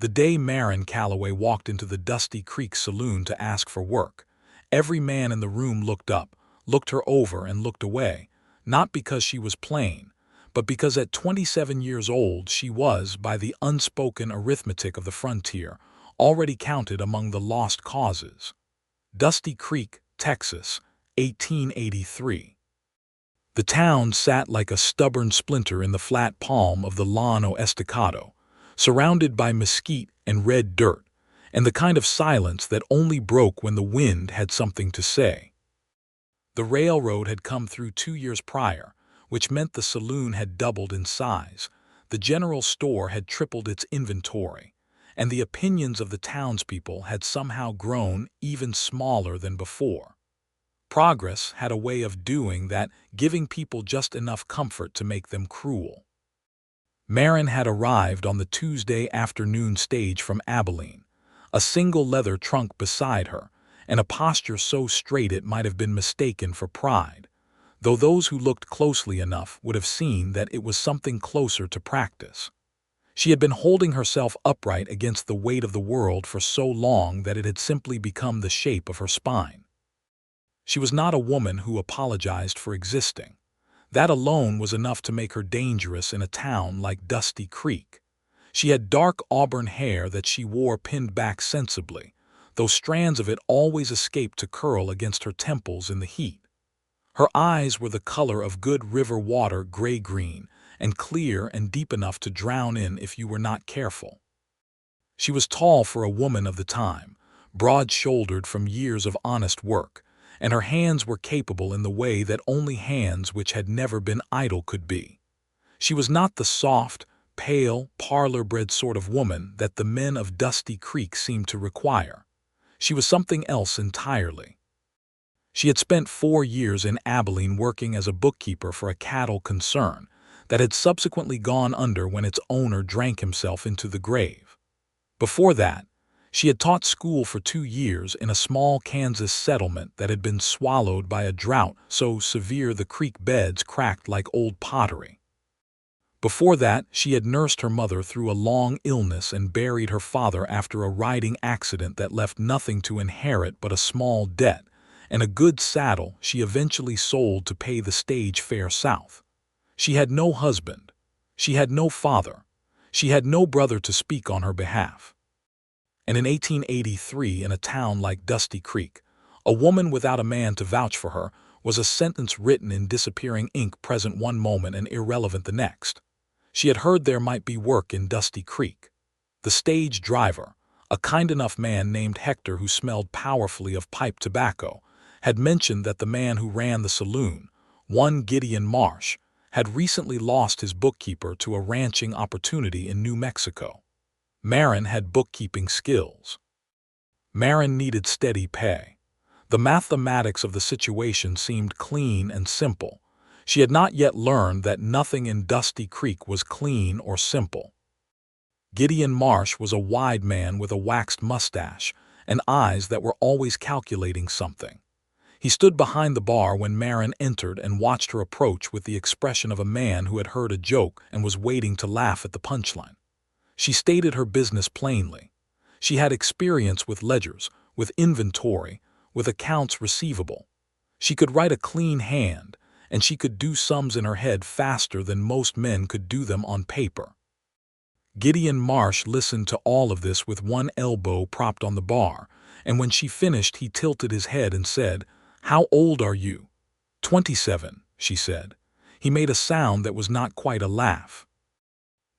The day Maren Calloway walked into the Dusty Creek saloon to ask for work, every man in the room looked up, looked her over and looked away, not because she was plain, but because at 27 years old she was, by the unspoken arithmetic of the frontier, already counted among the lost causes. Dusty Creek, Texas, 1883. The town sat like a stubborn splinter in the flat palm of the Llano Estacado, surrounded by mesquite and red dirt, and the kind of silence that only broke when the wind had something to say. The railroad had come through 2 years prior, which meant the saloon had doubled in size, the general store had tripled its inventory, and the opinions of the townspeople had somehow grown even smaller than before. Progress had a way of doing that, giving people just enough comfort to make them cruel. Maren had arrived on the Tuesday afternoon stage from Abilene, a single leather trunk beside her, and a posture so straight it might have been mistaken for pride, though those who looked closely enough would have seen that it was something closer to practice. She had been holding herself upright against the weight of the world for so long that it had simply become the shape of her spine. She was not a woman who apologized for existing. That alone was enough to make her dangerous in a town like Dusty Creek. She had dark auburn hair that she wore pinned back sensibly, though strands of it always escaped to curl against her temples in the heat. Her eyes were the color of good river water, gray-green, and clear and deep enough to drown in if you were not careful. She was tall for a woman of the time, broad-shouldered from years of honest work, and her hands were capable in the way that only hands which had never been idle could be. She was not the soft, pale, parlor-bred sort of woman that the men of Dusty Creek seemed to require. She was something else entirely. She had spent 4 years in Abilene working as a bookkeeper for a cattle concern that had subsequently gone under when its owner drank himself into the grave. Before that, she had taught school for 2 years in a small Kansas settlement that had been swallowed by a drought so severe the creek beds cracked like old pottery. Before that, she had nursed her mother through a long illness and buried her father after a riding accident that left nothing to inherit but a small debt, and a good saddle she eventually sold to pay the stage fare south. She had no husband. She had no father. She had no brother to speak on her behalf. And in 1883, in a town like Dusty Creek, a woman without a man to vouch for her was a sentence written in disappearing ink, present one moment and irrelevant the next. She had heard there might be work in Dusty Creek. The stage driver, a kind enough man named Hector who smelled powerfully of pipe tobacco, had mentioned that the man who ran the saloon, one Gideon Marsh, had recently lost his bookkeeper to a ranching opportunity in New Mexico. Maren had bookkeeping skills. Maren needed steady pay. The mathematics of the situation seemed clean and simple. She had not yet learned that nothing in Dusty Creek was clean or simple. Gideon Marsh was a wide man with a waxed mustache and eyes that were always calculating something. He stood behind the bar when Maren entered and watched her approach with the expression of a man who had heard a joke and was waiting to laugh at the punchline. She stated her business plainly. She had experience with ledgers, with inventory, with accounts receivable. She could write a clean hand, and she could do sums in her head faster than most men could do them on paper. Gideon Marsh listened to all of this with one elbow propped on the bar, and when she finished he tilted his head and said, "How old are you?" 27, she said. He made a sound that was not quite a laugh.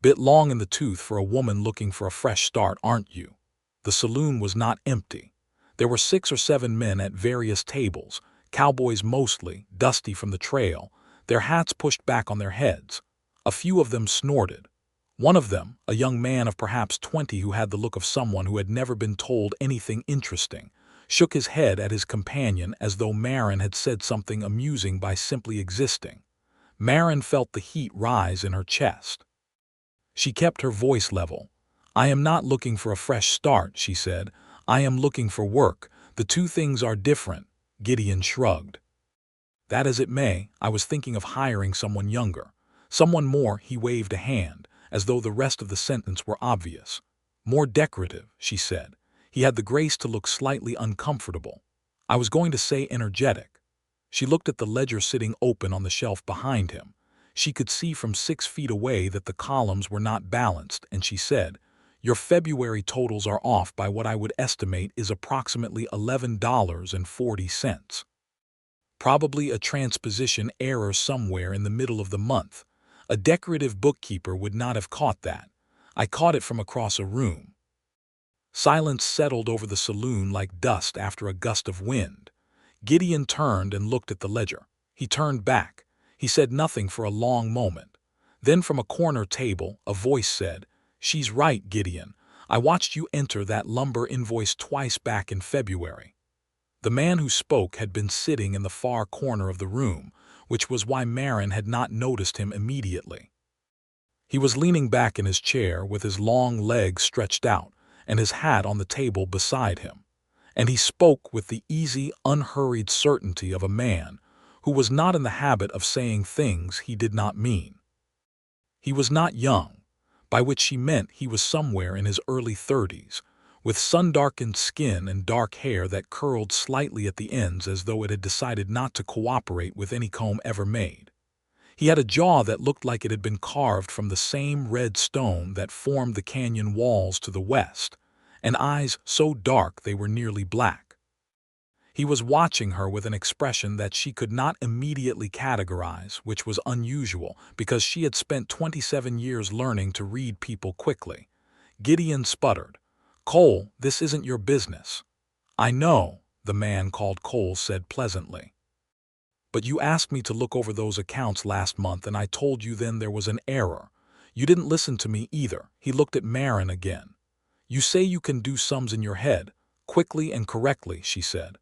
"Bit long in the tooth for a woman looking for a fresh start, aren't you?" The saloon was not empty. There were 6 or 7 men at various tables, cowboys mostly, dusty from the trail, their hats pushed back on their heads. A few of them snorted. One of them, a young man of perhaps 20 who had the look of someone who had never been told anything interesting, shook his head at his companion as though Maren had said something amusing by simply existing. Maren felt the heat rise in her chest. She kept her voice level. "I am not looking for a fresh start," she said. "I am looking for work. The two things are different." Gideon shrugged. "That as it may, I was thinking of hiring someone younger. Someone more," he waved a hand, as though the rest of the sentence were obvious. More decorative, she said. He had the grace to look slightly uncomfortable. I was going to say energetic. She looked at the ledger sitting open on the shelf behind him. She could see from 6 feet away that the columns were not balanced, and she said, "Your February totals are off by what I would estimate is approximately $11.40. Probably a transposition error somewhere in the middle of the month. A decorative bookkeeper would not have caught that. I caught it from across a room." Silence settled over the saloon like dust after a gust of wind. Gideon turned and looked at the ledger. He turned back. He said nothing for a long moment. Then from a corner table, a voice said, "She's right, Gideon. I watched you enter that lumber invoice twice back in February." The man who spoke had been sitting in the far corner of the room, which was why Maren had not noticed him immediately. He was leaning back in his chair with his long legs stretched out and his hat on the table beside him, and he spoke with the easy, unhurried certainty of a man who was not in the habit of saying things he did not mean. He was not young, by which she meant he was somewhere in his early 30s, with sun-darkened skin and dark hair that curled slightly at the ends as though it had decided not to cooperate with any comb ever made. He had a jaw that looked like it had been carved from the same red stone that formed the canyon walls to the west, and eyes so dark they were nearly black. He was watching her with an expression that she could not immediately categorize, which was unusual because she had spent 27 years learning to read people quickly. Gideon sputtered, "Cole, this isn't your business." "I know," the man called Cole said pleasantly. "But you asked me to look over those accounts last month and I told you then there was an error. You didn't listen to me either." He looked at Maren again. "You say you can do sums in your head, quickly and correctly," she said.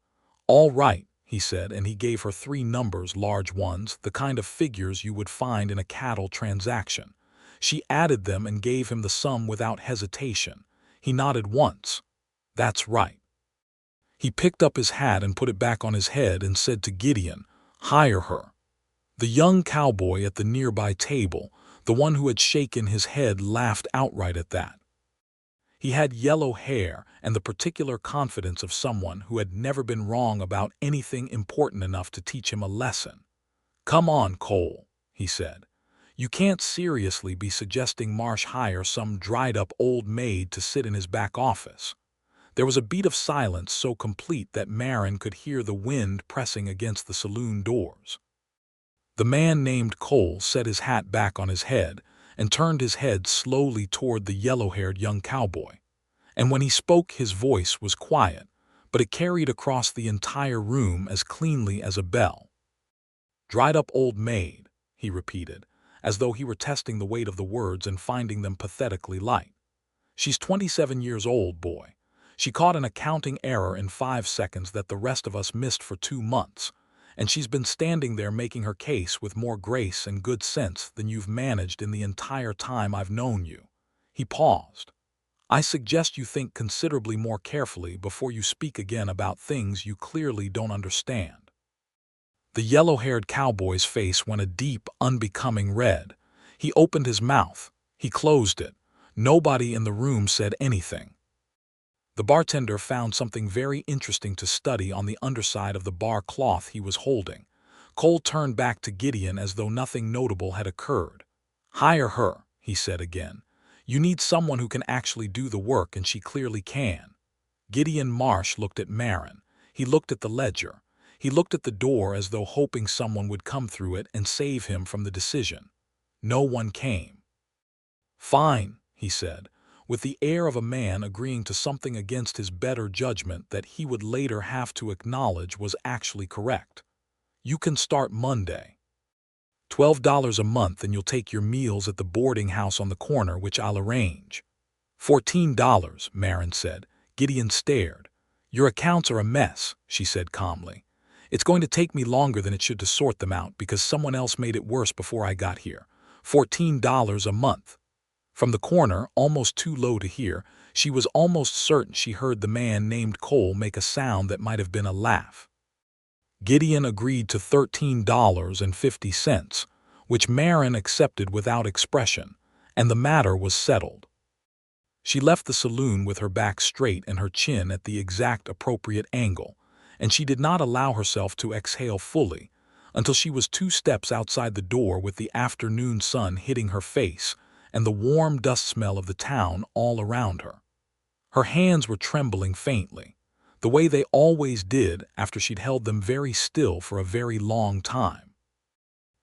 "All right," he said, and he gave her 3 numbers, large ones, the kind of figures you would find in a cattle transaction. She added them and gave him the sum without hesitation. He nodded once. "That's right." He picked up his hat and put it back on his head and said to Gideon, "Hire her." The young cowboy at the nearby table, the one who had shaken his head, laughed outright at that. He had yellow hair and the particular confidence of someone who had never been wrong about anything important enough to teach him a lesson. "Come on, Cole," he said. "You can't seriously be suggesting Marsh hire some dried-up old maid to sit in his back office." There was a beat of silence so complete that Maren could hear the wind pressing against the saloon doors. The man named Cole set his hat back on his head and turned his head slowly toward the yellow-haired young cowboy. And when he spoke, his voice was quiet, but it carried across the entire room as cleanly as a bell. "Dried-up old maid," he repeated, as though he were testing the weight of the words and finding them pathetically light. "She's 27 years old, boy. She caught an accounting error in 5 seconds that the rest of us missed for 2 months, and she's been standing there making her case with more grace and good sense than you've managed in the entire time I've known you." He paused. "I suggest you think considerably more carefully before you speak again about things you clearly don't understand." The yellow-haired cowboy's face went a deep, unbecoming red. He opened his mouth. He closed it. Nobody in the room said anything. The bartender found something very interesting to study on the underside of the bar cloth he was holding. Cole turned back to Gideon as though nothing notable had occurred. "Hire her," he said again. "You need someone who can actually do the work, and she clearly can." Gideon Marsh looked at Maren. He looked at the ledger. He looked at the door as though hoping someone would come through it and save him from the decision. No one came. "Fine," he said, with the air of a man agreeing to something against his better judgment that he would later have to acknowledge was actually correct. "You can start Monday. $12 a month, and you'll take your meals at the boarding house on the corner, which I'll arrange." $14, Maren said. Gideon stared. "Your accounts are a mess," she said calmly. "It's going to take me longer than it should to sort them out because someone else made it worse before I got here. $14 a month." From the corner, almost too low to hear, she was almost certain she heard the man named Cole make a sound that might have been a laugh. Gideon agreed to $13.50, which Maren accepted without expression, and the matter was settled. She left the saloon with her back straight and her chin at the exact appropriate angle, and she did not allow herself to exhale fully until she was 2 steps outside the door with the afternoon sun hitting her face and the warm dust smell of the town all around her. Her hands were trembling faintly, the way they always did after she'd held them very still for a very long time.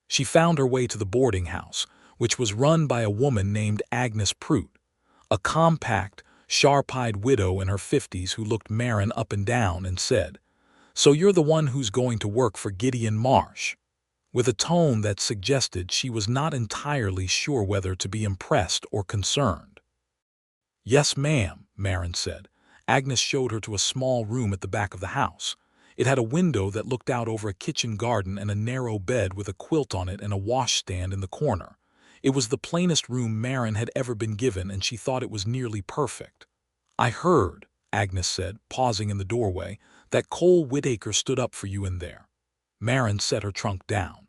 She found her way to the boarding house, which was run by a woman named Agnes Prout, a compact, sharp-eyed widow in her 50s who looked Maren up and down and said, "So you're the one who's going to work for Gideon Marsh," with a tone that suggested she was not entirely sure whether to be impressed or concerned. "Yes, ma'am," Maren said. Agnes showed her to a small room at the back of the house. It had a window that looked out over a kitchen garden and a narrow bed with a quilt on it and a washstand in the corner. It was the plainest room Maren had ever been given, and she thought it was nearly perfect. "I heard," Agnes said, pausing in the doorway, "that Cole Whitaker stood up for you in there." Maren set her trunk down.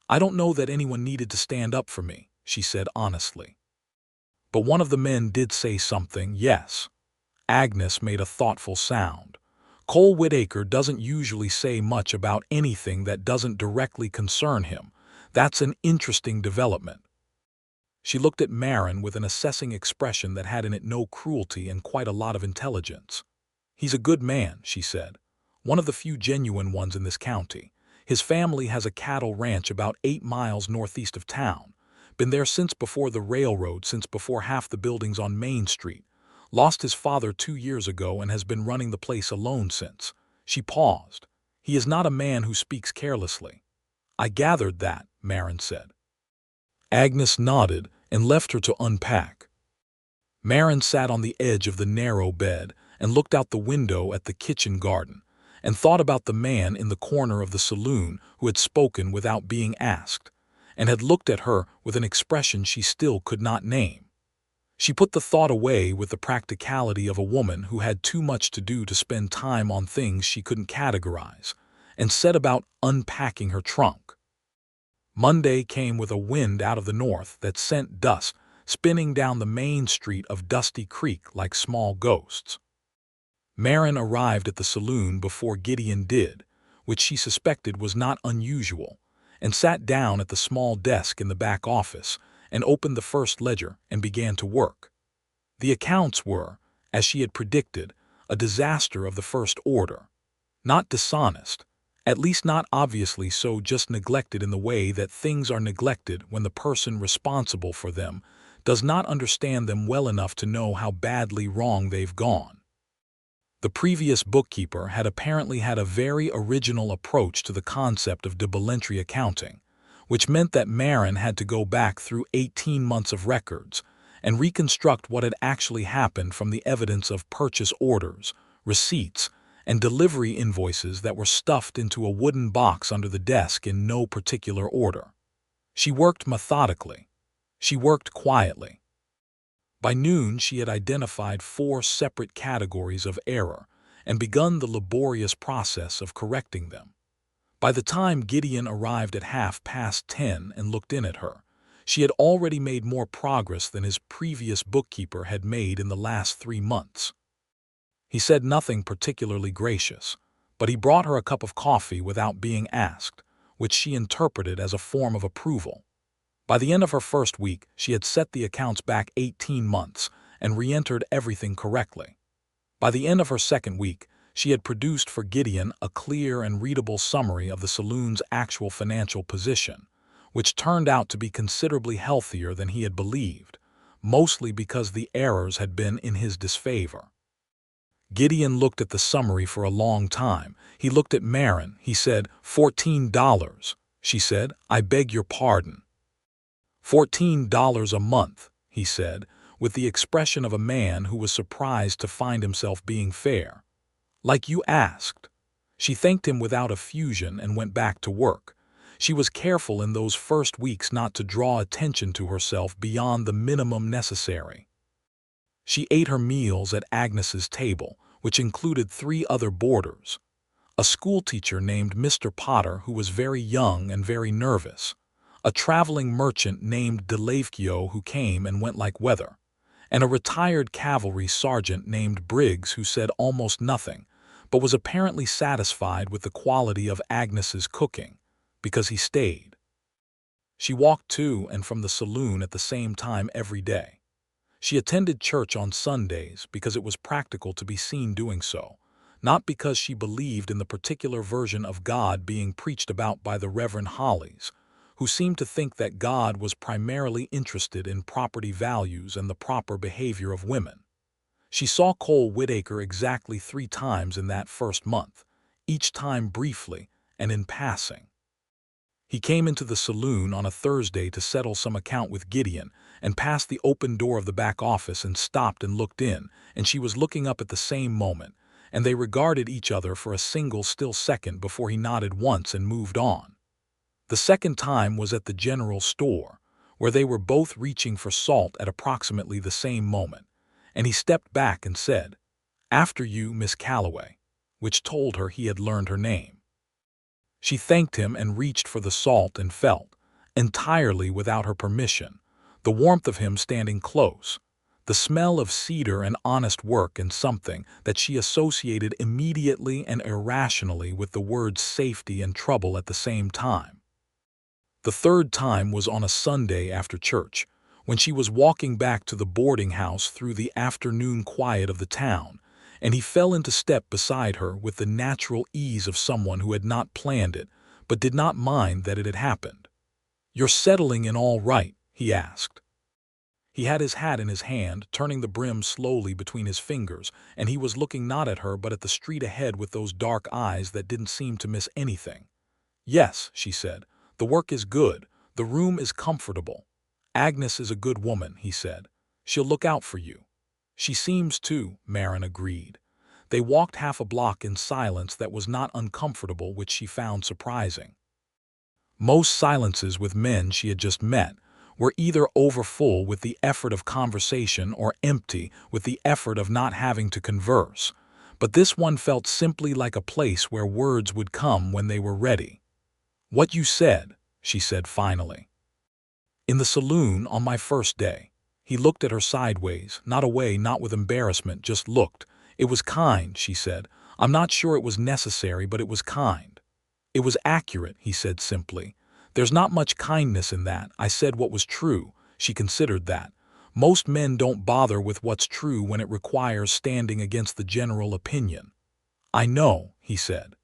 "I don't know that anyone needed to stand up for me," she said honestly. "But one of the men did say something, yes." Agnes made a thoughtful sound. "Cole Whitaker doesn't usually say much about anything that doesn't directly concern him. That's an interesting development." She looked at Maren with an assessing expression that had in it no cruelty and quite a lot of intelligence. "He's a good man," she said. "One of the few genuine ones in this county. His family has a cattle ranch about 8 miles northeast of town. Been there since before the railroad, since before half the buildings on Main Street. Lost his father 2 years ago and has been running the place alone since." She paused. "He is not a man who speaks carelessly." "I gathered that," Maren said. Agnes nodded and left her to unpack. Maren sat on the edge of the narrow bed and looked out the window at the kitchen garden and thought about the man in the corner of the saloon who had spoken without being asked and had looked at her with an expression she still could not name. She put the thought away with the practicality of a woman who had too much to do to spend time on things she couldn't categorize, and set about unpacking her trunk. Monday came with a wind out of the north that sent dust spinning down the main street of Dusty Creek like small ghosts. Maren arrived at the saloon before Gideon did, which she suspected was not unusual, and sat down at the small desk in the back office and opened the first ledger and began to work. The accounts were, as she had predicted, a disaster of the first order. Not dishonest, at least not obviously so, just neglected in the way that things are neglected when the person responsible for them does not understand them well enough to know how badly wrong they've gone. The previous bookkeeper had apparently had a very original approach to the concept of double entry accounting, which meant that Maren had to go back through 18 months of records and reconstruct what had actually happened from the evidence of purchase orders, receipts, and delivery invoices that were stuffed into a wooden box under the desk in no particular order. She worked methodically. She worked quietly. By noon, she had identified 4 separate categories of error and begun the laborious process of correcting them. By the time Gideon arrived at 10:30 and looked in at her, she had already made more progress than his previous bookkeeper had made in the last 3 months. He said nothing particularly gracious, but he brought her a cup of coffee without being asked, which she interpreted as a form of approval. By the end of her first week, she had set the accounts back 18 months and re-entered everything correctly. By the end of her second week, she had produced for Gideon a clear and readable summary of the saloon's actual financial position, which turned out to be considerably healthier than he had believed, mostly because the errors had been in his disfavor. Gideon looked at the summary for a long time. He looked at Maren. He said, $14. She said, "I beg your pardon." $14 a month, he said, with the expression of a man who was surprised to find himself being fair. "Like you asked." She thanked him without effusion and went back to work. She was careful in those first weeks not to draw attention to herself beyond the minimum necessary. She ate her meals at Agnes's table, which included 3 other boarders. A schoolteacher named Mr. Potter who was very young and very nervous, a traveling merchant named Delavkio who came and went like weather, and a retired cavalry sergeant named Briggs who said almost nothing, but was apparently satisfied with the quality of Agnes's cooking, because he stayed. She walked to and from the saloon at the same time every day. She attended church on Sundays because it was practical to be seen doing so, not because she believed in the particular version of God being preached about by the Reverend Hollies, who seemed to think that God was primarily interested in property values and the proper behavior of women. She saw Cole Whitaker exactly 3 times in that first month, each time briefly and in passing. He came into the saloon on a Thursday to settle some account with Gideon and passed the open door of the back office and stopped and looked in, and she was looking up at the same moment, and they regarded each other for a single still second before he nodded once and moved on. The second time was at the general store, where they were both reaching for salt at approximately the same moment, and he stepped back and said, "After you, Miss Calloway," which told her he had learned her name. She thanked him and reached for the salt and felt, entirely without her permission, the warmth of him standing close, the smell of cedar and honest work, and something that she associated immediately and irrationally with the words safety and trouble at the same time. The third time was on a Sunday after church, when she was walking back to the boarding house through the afternoon quiet of the town, and he fell into step beside her with the natural ease of someone who had not planned it, but did not mind that it had happened. "You're settling in all right?" he asked. He had his hat in his hand, turning the brim slowly between his fingers, and he was looking not at her but at the street ahead with those dark eyes that didn't seem to miss anything. "Yes," she said, "the work is good, the room is comfortable. Agnes is a good woman," he said. "She'll look out for you." "She seems to," Maren agreed. They walked half a block in silence that was not uncomfortable, which she found surprising. Most silences with men she had just met were either overfull with the effort of conversation or empty with the effort of not having to converse, but this one felt simply like a place where words would come when they were ready. "What you said," she said finally. "In the saloon on my first day." He looked at her sideways, not away, not with embarrassment, just looked. "It was kind," she said. "I'm not sure it was necessary, but it was kind." "It was accurate," he said simply. "There's not much kindness in that. I said what was true." She considered that. "Most men don't bother with what's true when it requires standing against the general opinion." "I know," he said.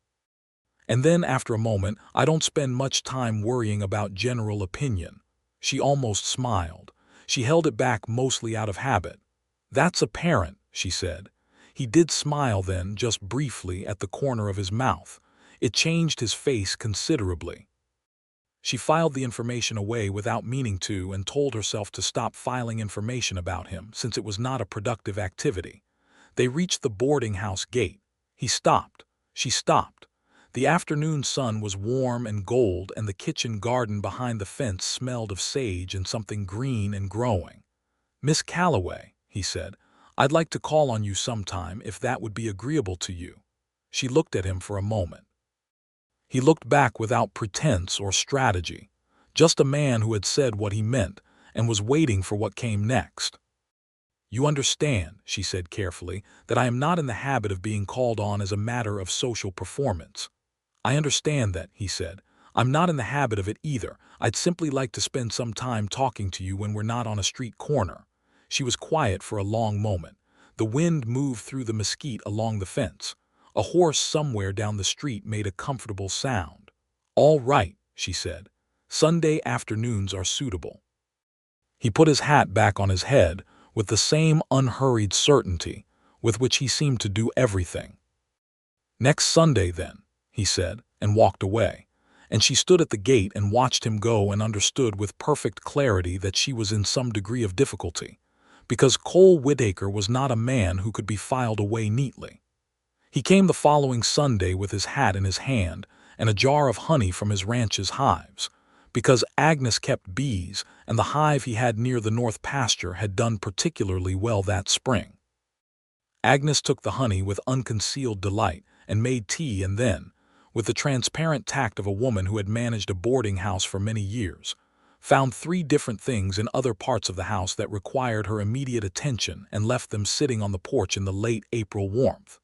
And then, after a moment, "I don't spend much time worrying about general opinion." She almost smiled. She held it back mostly out of habit. "That's apparent," she said. He did smile then, just briefly, at the corner of his mouth. It changed his face considerably. She filed the information away without meaning to and told herself to stop filing information about him since it was not a productive activity. They reached the boarding house gate. He stopped. She stopped. The afternoon sun was warm and gold, and the kitchen garden behind the fence smelled of sage and something green and growing. "Miss Calloway," he said, "I'd like to call on you sometime if that would be agreeable to you." She looked at him for a moment. He looked back without pretense or strategy, just a man who had said what he meant and was waiting for what came next. "You understand," she said carefully, "that I am not in the habit of being called on as a matter of social performance." "I understand that," he said. "I'm not in the habit of it either. I'd simply like to spend some time talking to you when we're not on a street corner." She was quiet for a long moment. The wind moved through the mesquite along the fence. A horse somewhere down the street made a comfortable sound. "All right," she said. "Sunday afternoons are suitable." He put his hat back on his head with the same unhurried certainty with which he seemed to do everything. "Next Sunday, then," he said, and walked away. And she stood at the gate and watched him go and understood with perfect clarity that she was in some degree of difficulty, because Cole Whitaker was not a man who could be filed away neatly. He came the following Sunday with his hat in his hand and a jar of honey from his ranch's hives, because Agnes kept bees and the hive he had near the north pasture had done particularly well that spring. Agnes took the honey with unconcealed delight and made tea, and then, with the transparent tact of a woman who had managed a boarding house for many years, found 3 different things in other parts of the house that required her immediate attention and left them sitting on the porch in the late April warmth.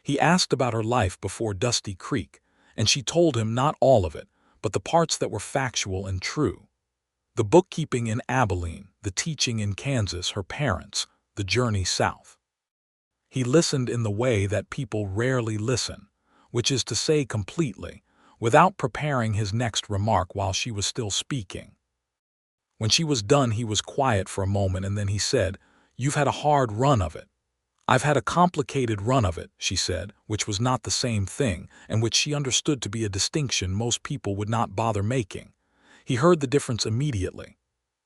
He asked about her life before Dusty Creek, and she told him not all of it, but the parts that were factual and true. The bookkeeping in Abilene, the teaching in Kansas, her parents, the journey south. He listened in the way that people rarely listen, which is to say completely, without preparing his next remark while she was still speaking. When she was done, he was quiet for a moment, and then he said, "You've had a hard run of it." "I've had a complicated run of it," she said, which was not the same thing, and which she understood to be a distinction most people would not bother making. He heard the difference immediately.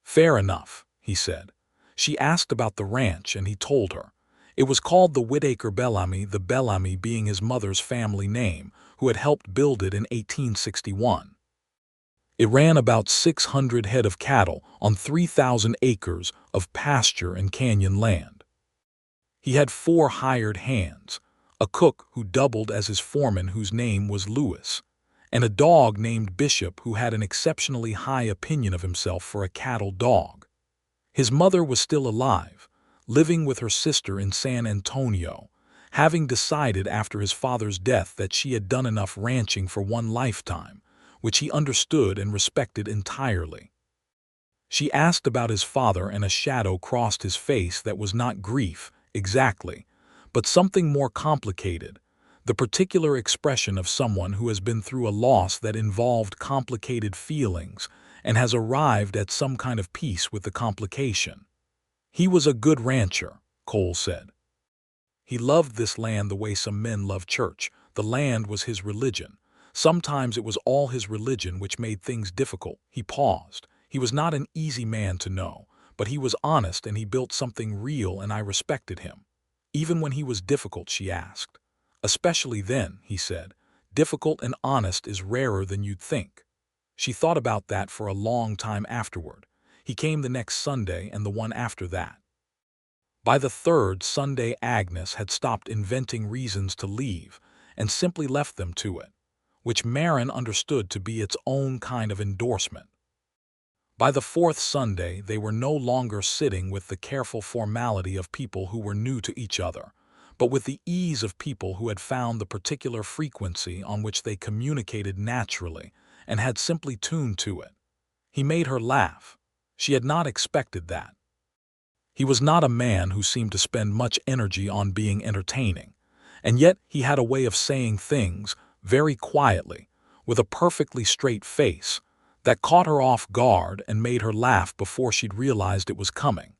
"Fair enough," he said. She asked about the ranch, and he told her. It was called the Whitaker Bellamy, the Bellamy being his mother's family name, who had helped build it in 1861. It ran about 600 head of cattle on 3,000 acres of pasture and canyon land. He had 4 hired hands, a cook who doubled as his foreman whose name was Lewis, and a dog named Bishop who had an exceptionally high opinion of himself for a cattle dog. His mother was still alive, living with her sister in San Antonio, having decided after his father's death that she had done enough ranching for one lifetime, which he understood and respected entirely. She asked about his father, and a shadow crossed his face that was not grief, exactly, but something more complicated, the particular expression of someone who has been through a loss that involved complicated feelings and has arrived at some kind of peace with the complication. He was a good rancher, Cole said. He loved this land the way some men love church. The land was his religion. Sometimes it was all his religion which made things difficult. He paused. He was not an easy man to know, but he was honest and he built something real, and I respected him. Even when he was difficult, she asked. Especially then, he said. Difficult and honest is rarer than you'd think. She thought about that for a long time afterward. He came the next Sunday and the one after that. By the 3rd Sunday, Agnes had stopped inventing reasons to leave and simply left them to it, which Maren understood to be its own kind of endorsement. By the 4th Sunday, they were no longer sitting with the careful formality of people who were new to each other, but with the ease of people who had found the particular frequency on which they communicated naturally and had simply tuned to it. He made her laugh. She had not expected that. He was not a man who seemed to spend much energy on being entertaining, and yet he had a way of saying things very quietly, with a perfectly straight face, that caught her off guard and made her laugh before she'd realized it was coming.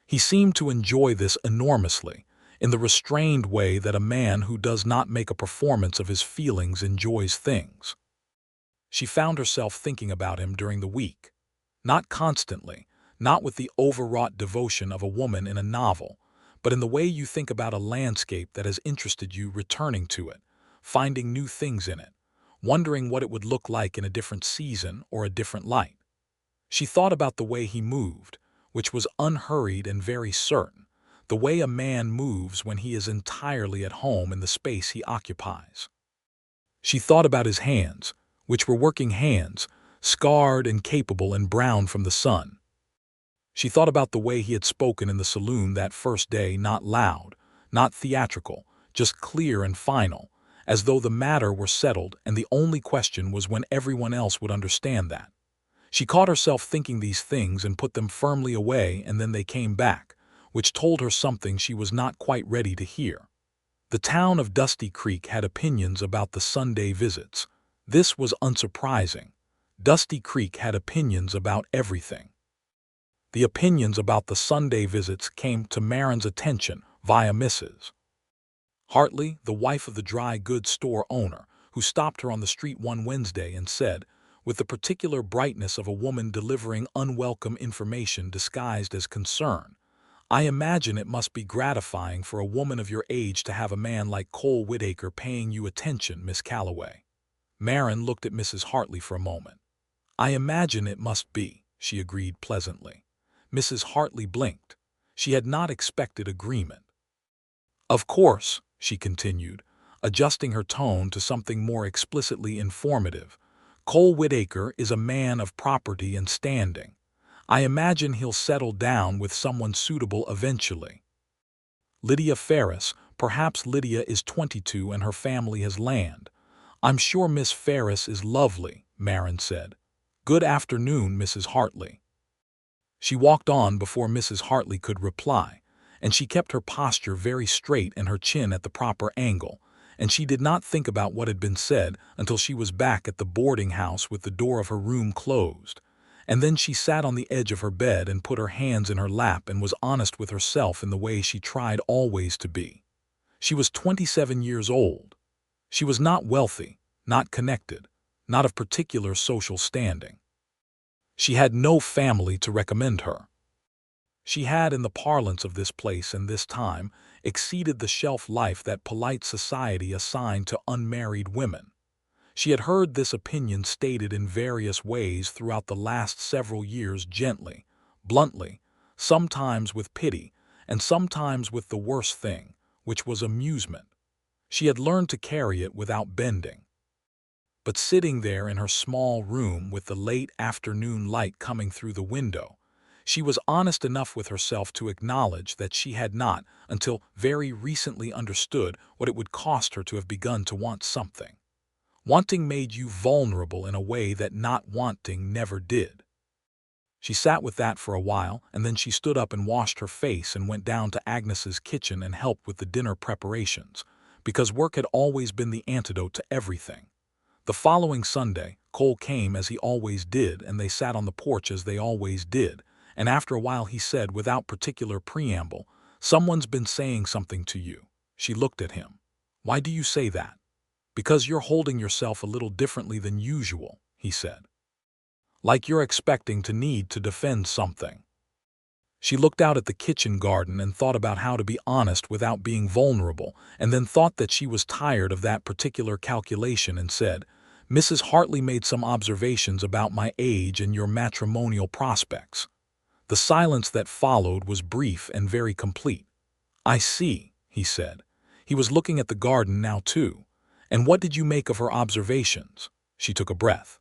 He seemed to enjoy this enormously, in the restrained way that a man who does not make a performance of his feelings enjoys things. She found herself thinking about him during the week. Not constantly, not with the overwrought devotion of a woman in a novel, but in the way you think about a landscape that has interested you, returning to it, finding new things in it, wondering what it would look like in a different season or a different light. She thought about the way he moved, which was unhurried and very certain, the way a man moves when he is entirely at home in the space he occupies. She thought about his hands, which were working hands, scarred and capable and brown from the sun. She thought about the way he had spoken in the saloon that first day, not loud, not theatrical, just clear and final, as though the matter were settled and the only question was when everyone else would understand that. She caught herself thinking these things and put them firmly away, and then they came back, which told her something she was not quite ready to hear. The town of Dusty Creek had opinions about the Sunday visits. This was unsurprising. Dusty Creek had opinions about everything. The opinions about the Sunday visits came to Maren's attention via Mrs. Hartley, the wife of the dry goods store owner, who stopped her on the street one Wednesday and said, with the particular brightness of a woman delivering unwelcome information disguised as concern, "I imagine it must be gratifying for a woman of your age to have a man like Cole Whitaker paying you attention, Miss Calloway." Maren looked at Mrs. Hartley for a moment. "I imagine it must be," she agreed pleasantly. Mrs. Hartley blinked. She had not expected agreement. "Of course," she continued, adjusting her tone to something more explicitly informative, Cole Whitaker is a man of property and standing. I imagine he'll settle down with someone suitable eventually. Lydia Ferris, perhaps Lydia is 22 and her family has land. I'm sure Miss Ferris is lovely, Maren said. Good afternoon, Mrs. Hartley. She walked on before Mrs. Hartley could reply, and she kept her posture very straight and her chin at the proper angle, and she did not think about what had been said until she was back at the boarding house with the door of her room closed. And then she sat on the edge of her bed and put her hands in her lap and was honest with herself in the way she tried always to be. She was 27 years old. She was not wealthy, not connected, not of particular social standing. She had no family to recommend her. She had, in the parlance of this place and this time, exceeded the shelf life that polite society assigned to unmarried women. She had heard this opinion stated in various ways throughout the last several years, gently, bluntly, sometimes with pity, and sometimes with the worst thing, which was amusement. She had learned to carry it without bending. But sitting there in her small room with the late afternoon light coming through the window, she was honest enough with herself to acknowledge that she had not, until very recently, understood what it would cost her to have begun to want something. Wanting made you vulnerable in a way that not wanting never did. She sat with that for a while, and then she stood up and washed her face and went down to Agnes's kitchen and helped with the dinner preparations, because work had always been the antidote to everything. The following Sunday, Cole came as he always did, and they sat on the porch as they always did, and after a while he said, without particular preamble, "Someone's been saying something to you." She looked at him. "Why do you say that?" "Because you're holding yourself a little differently than usual," he said. "Like you're expecting to need to defend something." She looked out at the kitchen garden and thought about how to be honest without being vulnerable, and then thought that she was tired of that particular calculation and said, "Mrs. Hartley made some observations about my age and your matrimonial prospects." The silence that followed was brief and very complete. "I see," he said. He was looking at the garden now too. "And what did you make of her observations?" She took a breath.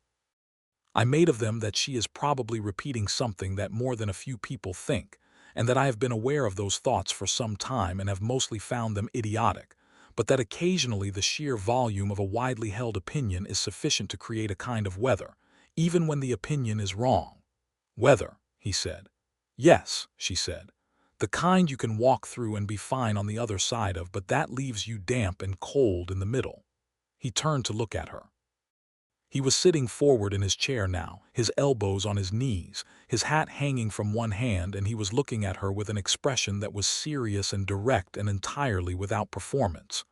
"I made of them that she is probably repeating something that more than a few people think, and that I have been aware of those thoughts for some time and have mostly found them idiotic, but that occasionally the sheer volume of a widely held opinion is sufficient to create a kind of weather, even when the opinion is wrong." "Weather," he said. "Yes," she said. "The kind you can walk through and be fine on the other side of, but that leaves you damp and cold in the middle." He turned to look at her. He was sitting forward in his chair now, his elbows on his knees, his hat hanging from one hand, and he was looking at her with an expression that was serious and direct and entirely without performance.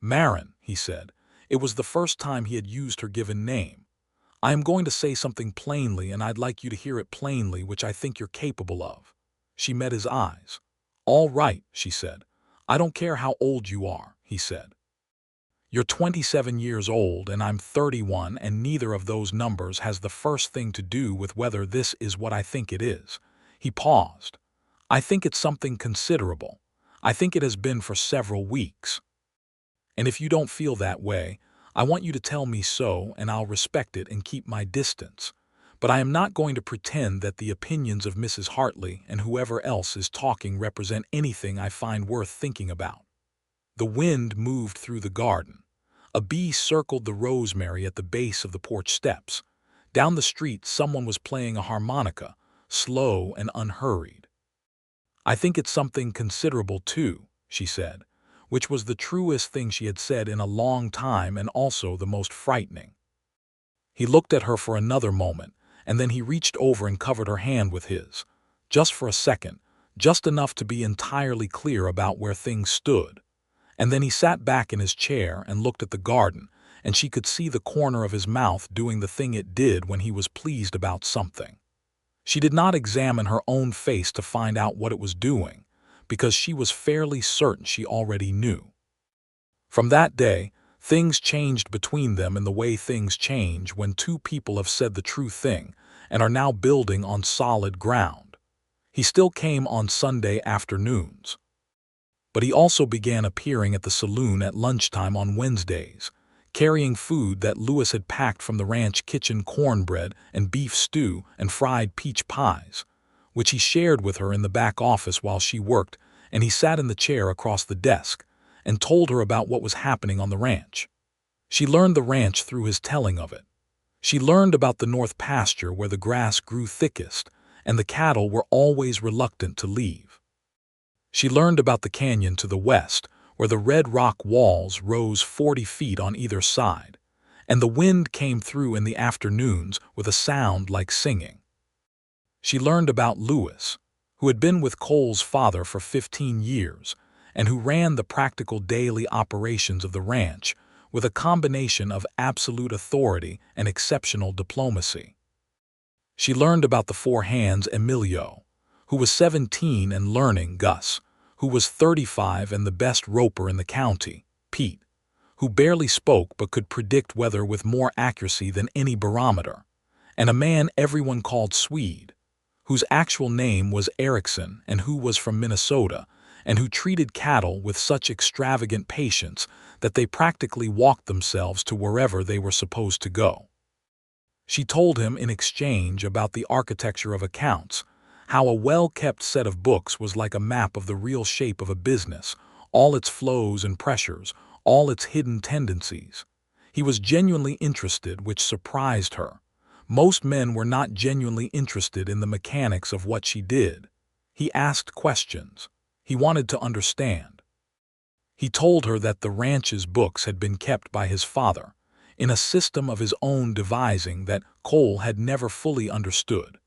"Maren," he said. It was the first time he had used her given name. "I am going to say something plainly, and I'd like you to hear it plainly, which I think you're capable of." She met his eyes. "All right," she said. "I don't care how old you are," he said. "You're 27 years old and I'm 31, and neither of those numbers has the first thing to do with whether this is what I think it is." He paused. "I think it's something considerable. I think it has been for several weeks. And if you don't feel that way, I want you to tell me so, and I'll respect it and keep my distance. But I am not going to pretend that the opinions of Mrs. Hartley and whoever else is talking represent anything I find worth thinking about." The wind moved through the garden. A bee circled the rosemary at the base of the porch steps. Down the street, someone was playing a harmonica, slow and unhurried. "I think it's something considerable too," she said, which was the truest thing she had said in a long time and also the most frightening. He looked at her for another moment, and then he reached over and covered her hand with his. Just for a second, just enough to be entirely clear about where things stood. And then he sat back in his chair and looked at the garden, and she could see the corner of his mouth doing the thing it did when he was pleased about something. She did not examine her own face to find out what it was doing, because she was fairly certain she already knew. From that day, things changed between them in the way things change when two people have said the true thing and are now building on solid ground. He still came on Sunday afternoons. But he also began appearing at the saloon at lunchtime on Wednesdays, carrying food that Lewis had packed from the ranch kitchen: cornbread and beef stew and fried peach pies, which he shared with her in the back office while she worked, and he sat in the chair across the desk and told her about what was happening on the ranch. She learned the ranch through his telling of it. She learned about the north pasture where the grass grew thickest and the cattle were always reluctant to leave. She learned about the canyon to the west, where the red rock walls rose 40 feet on either side, and the wind came through in the afternoons with a sound like singing. She learned about Lewis, who had been with Cole's father for 15 years, and who ran the practical daily operations of the ranch with a combination of absolute authority and exceptional diplomacy. She learned about the four hands: Emilio, who was 17 and learning; Gus, who was 35 and the best roper in the county; Pete, who barely spoke but could predict weather with more accuracy than any barometer; and a man everyone called Swede, whose actual name was Erickson and who was from Minnesota, and who treated cattle with such extravagant patience that they practically walked themselves to wherever they were supposed to go. She told him in exchange about the architecture of accounts, how a well-kept set of books was like a map of the real shape of a business, all its flows and pressures, all its hidden tendencies. He was genuinely interested, which surprised her. Most men were not genuinely interested in the mechanics of what she did. He asked questions. He wanted to understand. He told her that the ranch's books had been kept by his father, in a system of his own devising that Cole had never fully understood,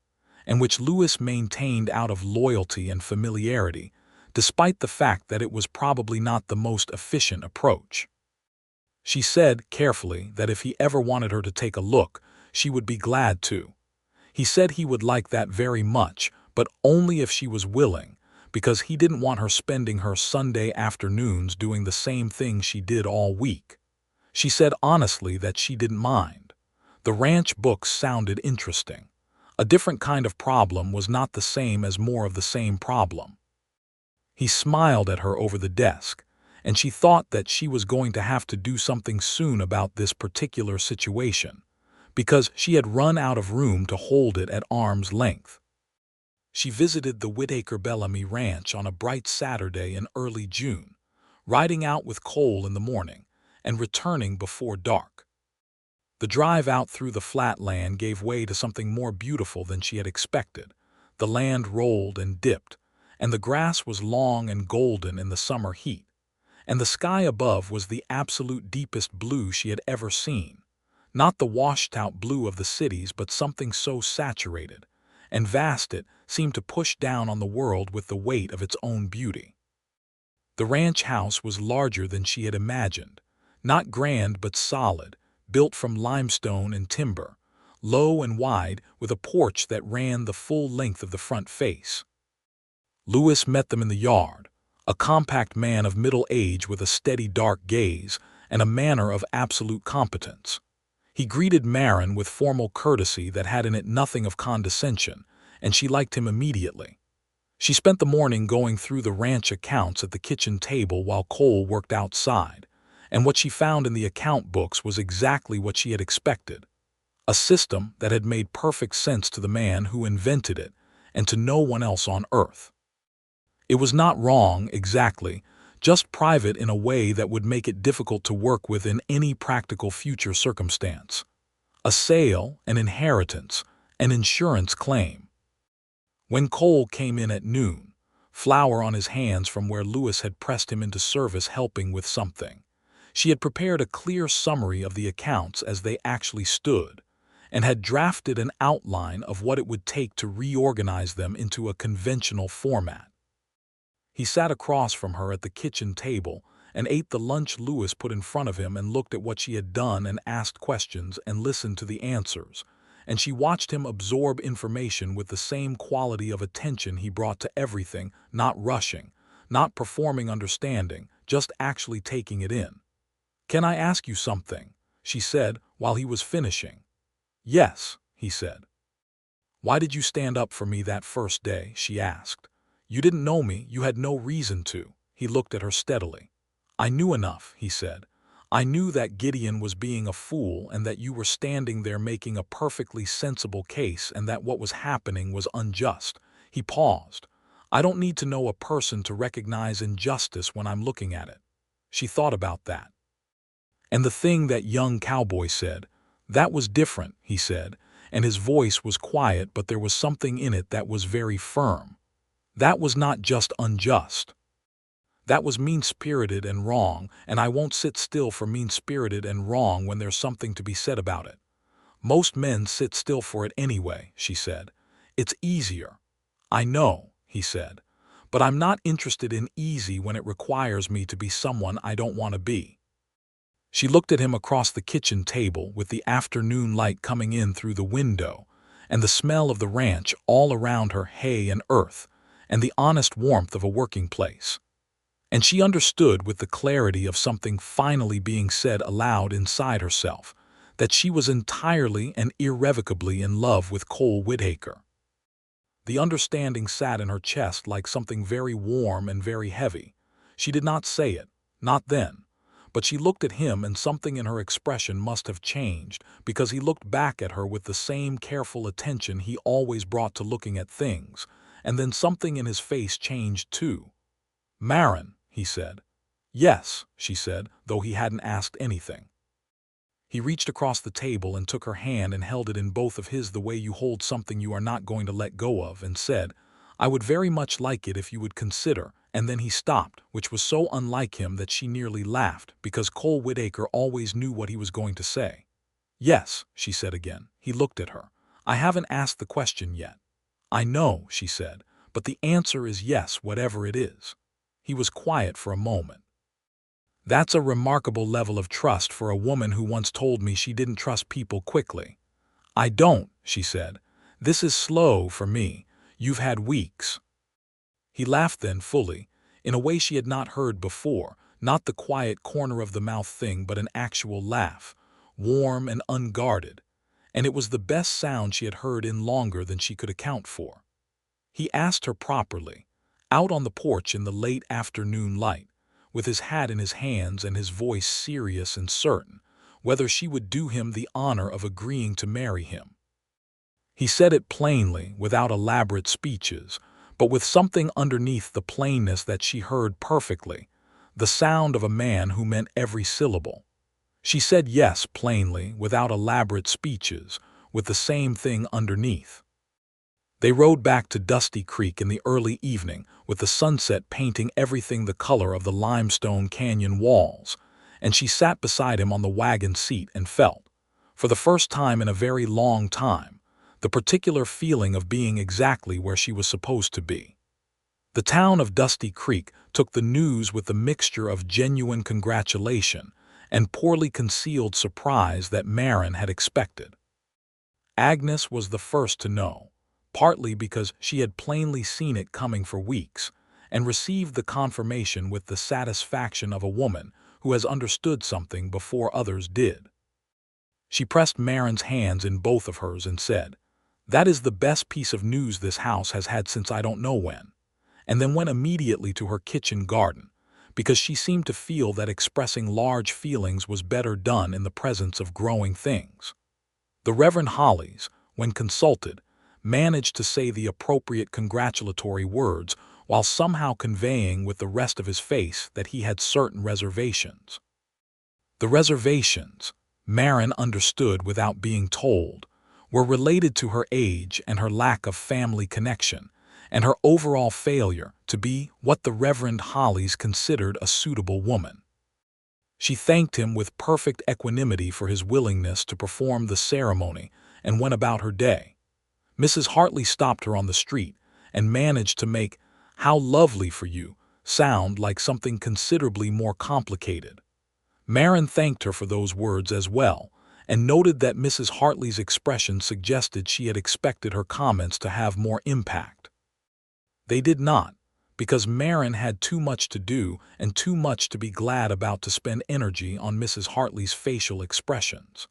and which Lewis maintained out of loyalty and familiarity, despite the fact that it was probably not the most efficient approach. She said, carefully, that if he ever wanted her to take a look, she would be glad to. He said he would like that very much, but only if she was willing, because he didn't want her spending her Sunday afternoons doing the same thing she did all week. She said honestly that she didn't mind. The ranch books sounded interesting. A different kind of problem was not the same as more of the same problem. He smiled at her over the desk, and she thought that she was going to have to do something soon about this particular situation, because she had run out of room to hold it at arm's length. She visited the Whitaker Bellamy Ranch on a bright Saturday in early June, riding out with Cole in the morning and returning before dark. The drive out through the flat land gave way to something more beautiful than she had expected. The land rolled and dipped, and the grass was long and golden in the summer heat, and the sky above was the absolute deepest blue she had ever seen. Not the washed-out blue of the cities, but something so saturated and vast it seemed to push down on the world with the weight of its own beauty. The ranch house was larger than she had imagined, not grand but solid, built from limestone and timber, low and wide, with a porch that ran the full length of the front face. Lewis met them in the yard, a compact man of middle age with a steady dark gaze and a manner of absolute competence. He greeted Maren with formal courtesy that had in it nothing of condescension, and she liked him immediately. She spent the morning going through the ranch accounts at the kitchen table while Cole worked outside, and what she found in the account books was exactly what she had expected. A system that had made perfect sense to the man who invented it and to no one else on earth. It was not wrong, exactly, just private in a way that would make it difficult to work with in any practical future circumstance. A sale, an inheritance, an insurance claim. When Cole came in at noon, flour on his hands from where Lewis had pressed him into service helping with something, she had prepared a clear summary of the accounts as they actually stood, and had drafted an outline of what it would take to reorganize them into a conventional format. He sat across from her at the kitchen table and ate the lunch Lewis put in front of him and looked at what she had done and asked questions and listened to the answers, and she watched him absorb information with the same quality of attention he brought to everything, not rushing, not performing understanding, just actually taking it in. "Can I ask you something?" she said while he was finishing. "Yes," he said. "Why did you stand up for me that first day?" she asked. "You didn't know me, you had no reason to." He looked at her steadily. "I knew enough," he said. I knew that Gideon was being a fool and that you were standing there making a perfectly sensible case and that what was happening was unjust." He paused. "I don't need to know a person to recognize injustice when I'm looking at it." She thought about that. "And the thing that young Cowboy said, that was different," he said, and his voice was quiet, but there was something in it that was very firm. "That was not just unjust. That was mean-spirited and wrong, and I won't sit still for mean-spirited and wrong when there's something to be said about it. Most men sit still for it anyway," she said. "It's easier." "I know," he said, "but I'm not interested in easy when it requires me to be someone I don't want to be." She looked at him across the kitchen table with the afternoon light coming in through the window, and the smell of the ranch all around her, hay and earth, and the honest warmth of a working place. And she understood with the clarity of something finally being said aloud inside herself that she was entirely and irrevocably in love with Cole Whitaker. The understanding sat in her chest like something very warm and very heavy. She did not say it, not then, but she looked at him and something in her expression must have changed because he looked back at her with the same careful attention he always brought to looking at things, and then something in his face changed too. "Maren," he said. "Yes," she said, though he hadn't asked anything. He reached across the table and took her hand and held it in both of his the way you hold something you are not going to let go of, and said, "I would very much like it if you would consider," and then he stopped, which was so unlike him that she nearly laughed, because Cole Whitaker always knew what he was going to say. "Yes," she said again. He looked at her. "I haven't asked the question yet." "I know," she said, "but the answer is yes, whatever it is." He was quiet for a moment. "That's a remarkable level of trust for a woman who once told me she didn't trust people quickly." "I don't," she said. "This is slow for me. You've had weeks." He laughed then fully, in a way she had not heard before, not the quiet corner-of-the-mouth thing but an actual laugh, warm and unguarded, and it was the best sound she had heard in longer than she could account for. He asked her properly, out on the porch in the late afternoon light, with his hat in his hands and his voice serious and certain, whether she would do him the honor of agreeing to marry him. He said it plainly, without elaborate speeches, but with something underneath the plainness that she heard perfectly, the sound of a man who meant every syllable. She said yes plainly, without elaborate speeches, with the same thing underneath. They rode back to Dusty Creek in the early evening, with the sunset painting everything the color of the limestone canyon walls, and she sat beside him on the wagon seat and felt, for the first time in a very long time, the particular feeling of being exactly where she was supposed to be. The town of Dusty Creek took the news with the mixture of genuine congratulation and poorly concealed surprise that Maren had expected. Agnes was the first to know, partly because she had plainly seen it coming for weeks, and received the confirmation with the satisfaction of a woman who has understood something before others did. She pressed Maren's hands in both of hers and said, "That is the best piece of news this house has had since I don't know when," and then went immediately to her kitchen garden, because she seemed to feel that expressing large feelings was better done in the presence of growing things. The Reverend Hollies, when consulted, managed to say the appropriate congratulatory words while somehow conveying with the rest of his face that he had certain reservations. The reservations, Maren understood without being told, were related to her age and her lack of family connection, and her overall failure to be what the Reverend Hollies considered a suitable woman. She thanked him with perfect equanimity for his willingness to perform the ceremony and went about her day. Mrs. Hartley stopped her on the street and managed to make "how lovely for you" sound like something considerably more complicated. Maren thanked her for those words as well, and noted that Mrs. Hartley's expression suggested she had expected her comments to have more impact. They did not, because Maren had too much to do and too much to be glad about to spend energy on Mrs. Hartley's facial expressions.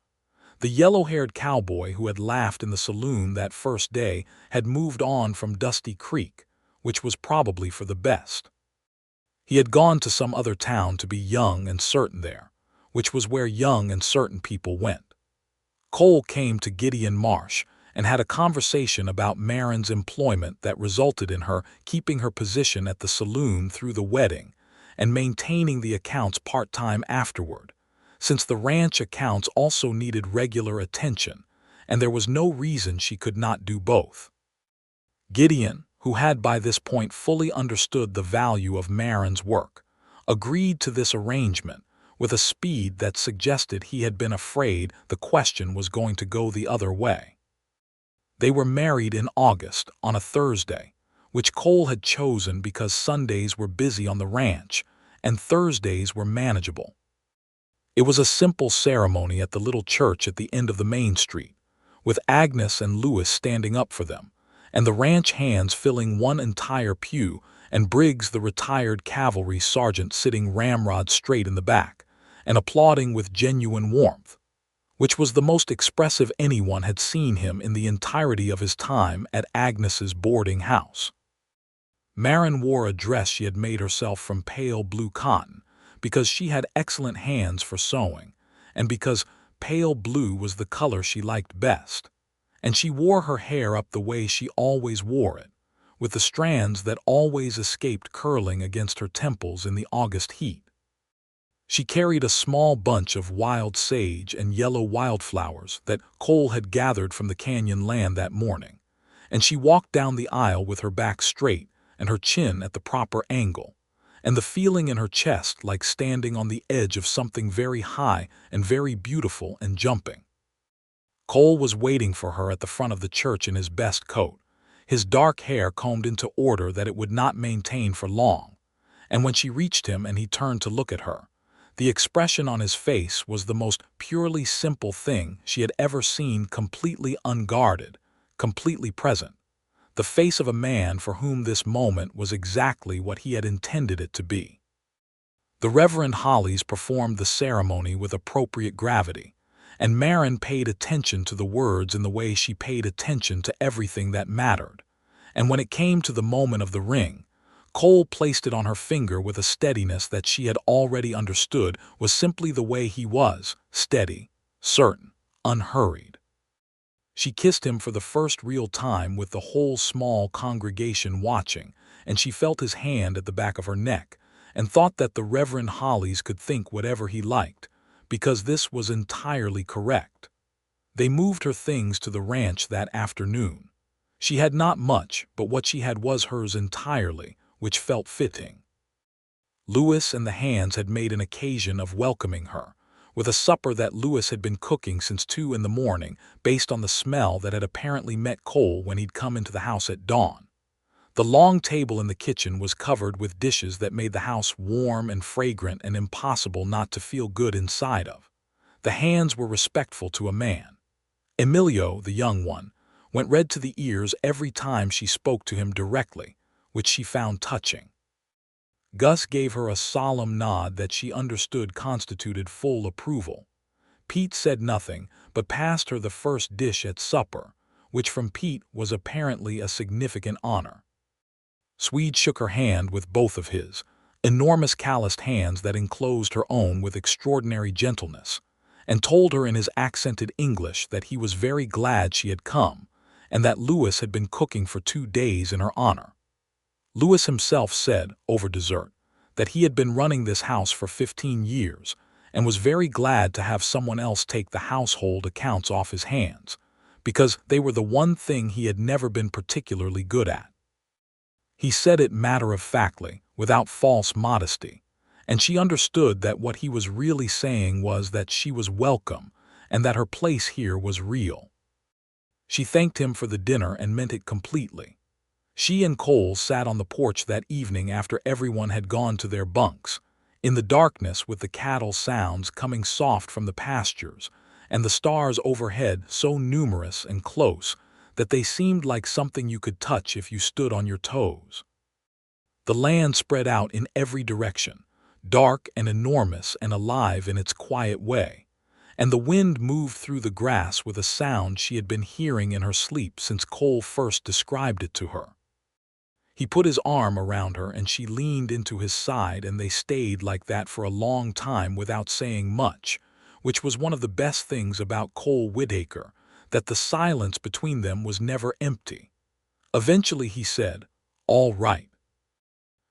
The yellow-haired cowboy who had laughed in the saloon that first day had moved on from Dusty Creek, which was probably for the best. He had gone to some other town to be young and certain there, which was where young and certain people went. Cole came to Gideon Marsh and had a conversation about Maren's employment that resulted in her keeping her position at the saloon through the wedding and maintaining the accounts part-time afterward, since the ranch accounts also needed regular attention, and there was no reason she could not do both. Gideon, who had by this point fully understood the value of Maren's work, agreed to this arrangement with a speed that suggested he had been afraid the question was going to go the other way. They were married in August on a Thursday, which Cole had chosen because Sundays were busy on the ranch and Thursdays were manageable. It was a simple ceremony at the little church at the end of the main street, with Agnes and Louis standing up for them, and the ranch hands filling one entire pew, and Briggs, the retired cavalry sergeant, sitting ramrod straight in the back and applauding with genuine warmth, which was the most expressive anyone had seen him in the entirety of his time at Agnes's boarding house. Maren wore a dress she had made herself from pale blue cotton because she had excellent hands for sewing, and because pale blue was the color she liked best, and she wore her hair up the way she always wore it, with the strands that always escaped curling against her temples in the August heat. She carried a small bunch of wild sage and yellow wildflowers that Cole had gathered from the canyon land that morning, and she walked down the aisle with her back straight and her chin at the proper angle, and the feeling in her chest like standing on the edge of something very high and very beautiful and jumping. Cole was waiting for her at the front of the church in his best coat, his dark hair combed into order that it would not maintain for long, and when she reached him and he turned to look at her, the expression on his face was the most purely simple thing she had ever seen, completely unguarded, completely present, the face of a man for whom this moment was exactly what he had intended it to be. The Reverend Hollies performed the ceremony with appropriate gravity, and Maren paid attention to the words in the way she paid attention to everything that mattered, and when it came to the moment of the ring, Cole placed it on her finger with a steadiness that she had already understood was simply the way he was, steady, certain, unhurried. She kissed him for the first real time with the whole small congregation watching, and she felt his hand at the back of her neck, and thought that the Reverend Hollies could think whatever he liked, because this was entirely correct. They moved her things to the ranch that afternoon. She had not much, but what she had was hers entirely, which felt fitting. Louis and the hands had made an occasion of welcoming her, with a supper that Louis had been cooking since 2 in the morning, based on the smell that had apparently met Cole when he'd come into the house at dawn. The long table in the kitchen was covered with dishes that made the house warm and fragrant and impossible not to feel good inside of. The hands were respectful to a man. Emilio, the young one, went red to the ears every time she spoke to him directly, which she found touching. Gus gave her a solemn nod that she understood constituted full approval. Pete said nothing, but passed her the first dish at supper, which from Pete was apparently a significant honor. Swede shook her hand with both of his, enormous calloused hands that enclosed her own with extraordinary gentleness, and told her in his accented English that he was very glad she had come, and that Louis had been cooking for 2 days in her honor. Louis himself said, over dessert, that he had been running this house for 15 years and was very glad to have someone else take the household accounts off his hands, because they were the one thing he had never been particularly good at. He said it matter-of-factly, without false modesty, and she understood that what he was really saying was that she was welcome and that her place here was real. She thanked him for the dinner and meant it completely. She and Cole sat on the porch that evening after everyone had gone to their bunks, in the darkness with the cattle sounds coming soft from the pastures, and the stars overhead so numerous and close that they seemed like something you could touch if you stood on your toes. The land spread out in every direction, dark and enormous and alive in its quiet way, and the wind moved through the grass with a sound she had been hearing in her sleep since Cole first described it to her. He put his arm around her and she leaned into his side, and they stayed like that for a long time without saying much, which was one of the best things about Cole Whitaker, that the silence between them was never empty. Eventually he said, "All right."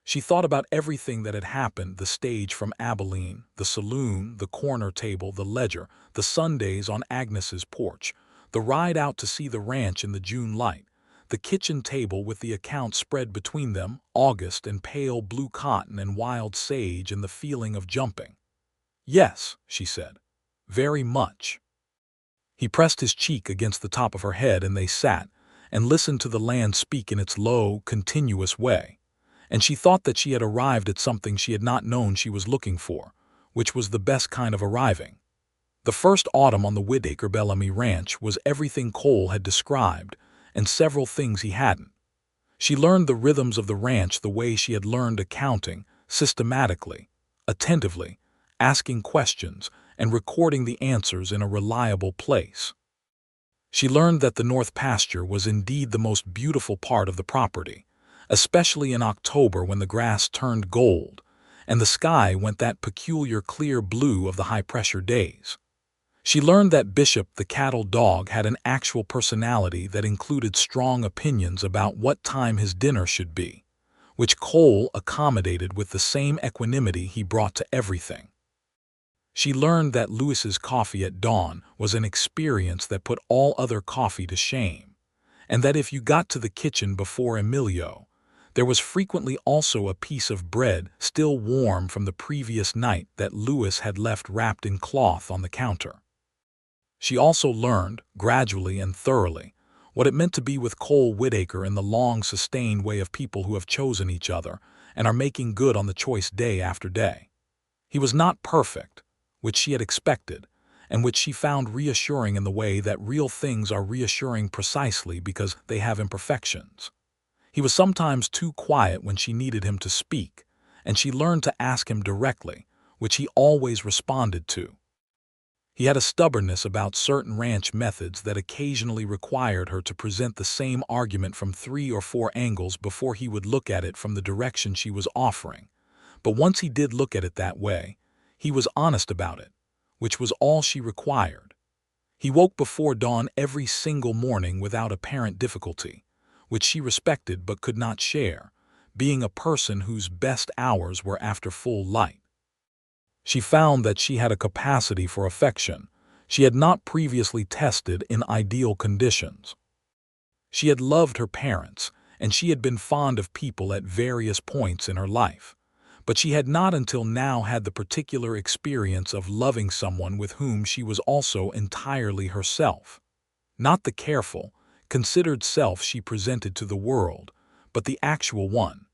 She thought about everything that had happened: the stage from Abilene, the saloon, the corner table, the ledger, the Sundays on Agnes's porch, the ride out to see the ranch in the June light, the kitchen table with the account spread between them, August and pale blue cotton and wild sage, and the feeling of jumping. "Yes," she said, "very much." He pressed his cheek against the top of her head, and they sat and listened to the land speak in its low, continuous way. And she thought that she had arrived at something she had not known she was looking for, which was the best kind of arriving. The first autumn on the Whitaker Bellamy Ranch was everything Cole had described, and several things he hadn't. She learned the rhythms of the ranch the way she had learned accounting, systematically, attentively, asking questions, and recording the answers in a reliable place. She learned that the north pasture was indeed the most beautiful part of the property, especially in October when the grass turned gold, and the sky went that peculiar clear blue of the high-pressure days. She learned that Bishop the cattle dog had an actual personality that included strong opinions about what time his dinner should be, which Cole accommodated with the same equanimity he brought to everything. She learned that Lewis's coffee at dawn was an experience that put all other coffee to shame, and that if you got to the kitchen before Emilio, there was frequently also a piece of bread still warm from the previous night that Lewis had left wrapped in cloth on the counter. She also learned, gradually and thoroughly, what it meant to be with Cole Whitaker in the long, sustained way of people who have chosen each other and are making good on the choice day after day. He was not perfect, which she had expected, and which she found reassuring in the way that real things are reassuring precisely because they have imperfections. He was sometimes too quiet when she needed him to speak, and she learned to ask him directly, which he always responded to. He had a stubbornness about certain ranch methods that occasionally required her to present the same argument from 3 or 4 angles before he would look at it from the direction she was offering. But once he did look at it that way, he was honest about it, which was all she required. He woke before dawn every single morning without apparent difficulty, which she respected but could not share, being a person whose best hours were after full light. She found that she had a capacity for affection she had not previously tested in ideal conditions. She had loved her parents, and she had been fond of people at various points in her life, but she had not until now had the particular experience of loving someone with whom she was also entirely herself. Not the careful, considered self she presented to the world, but the actual one.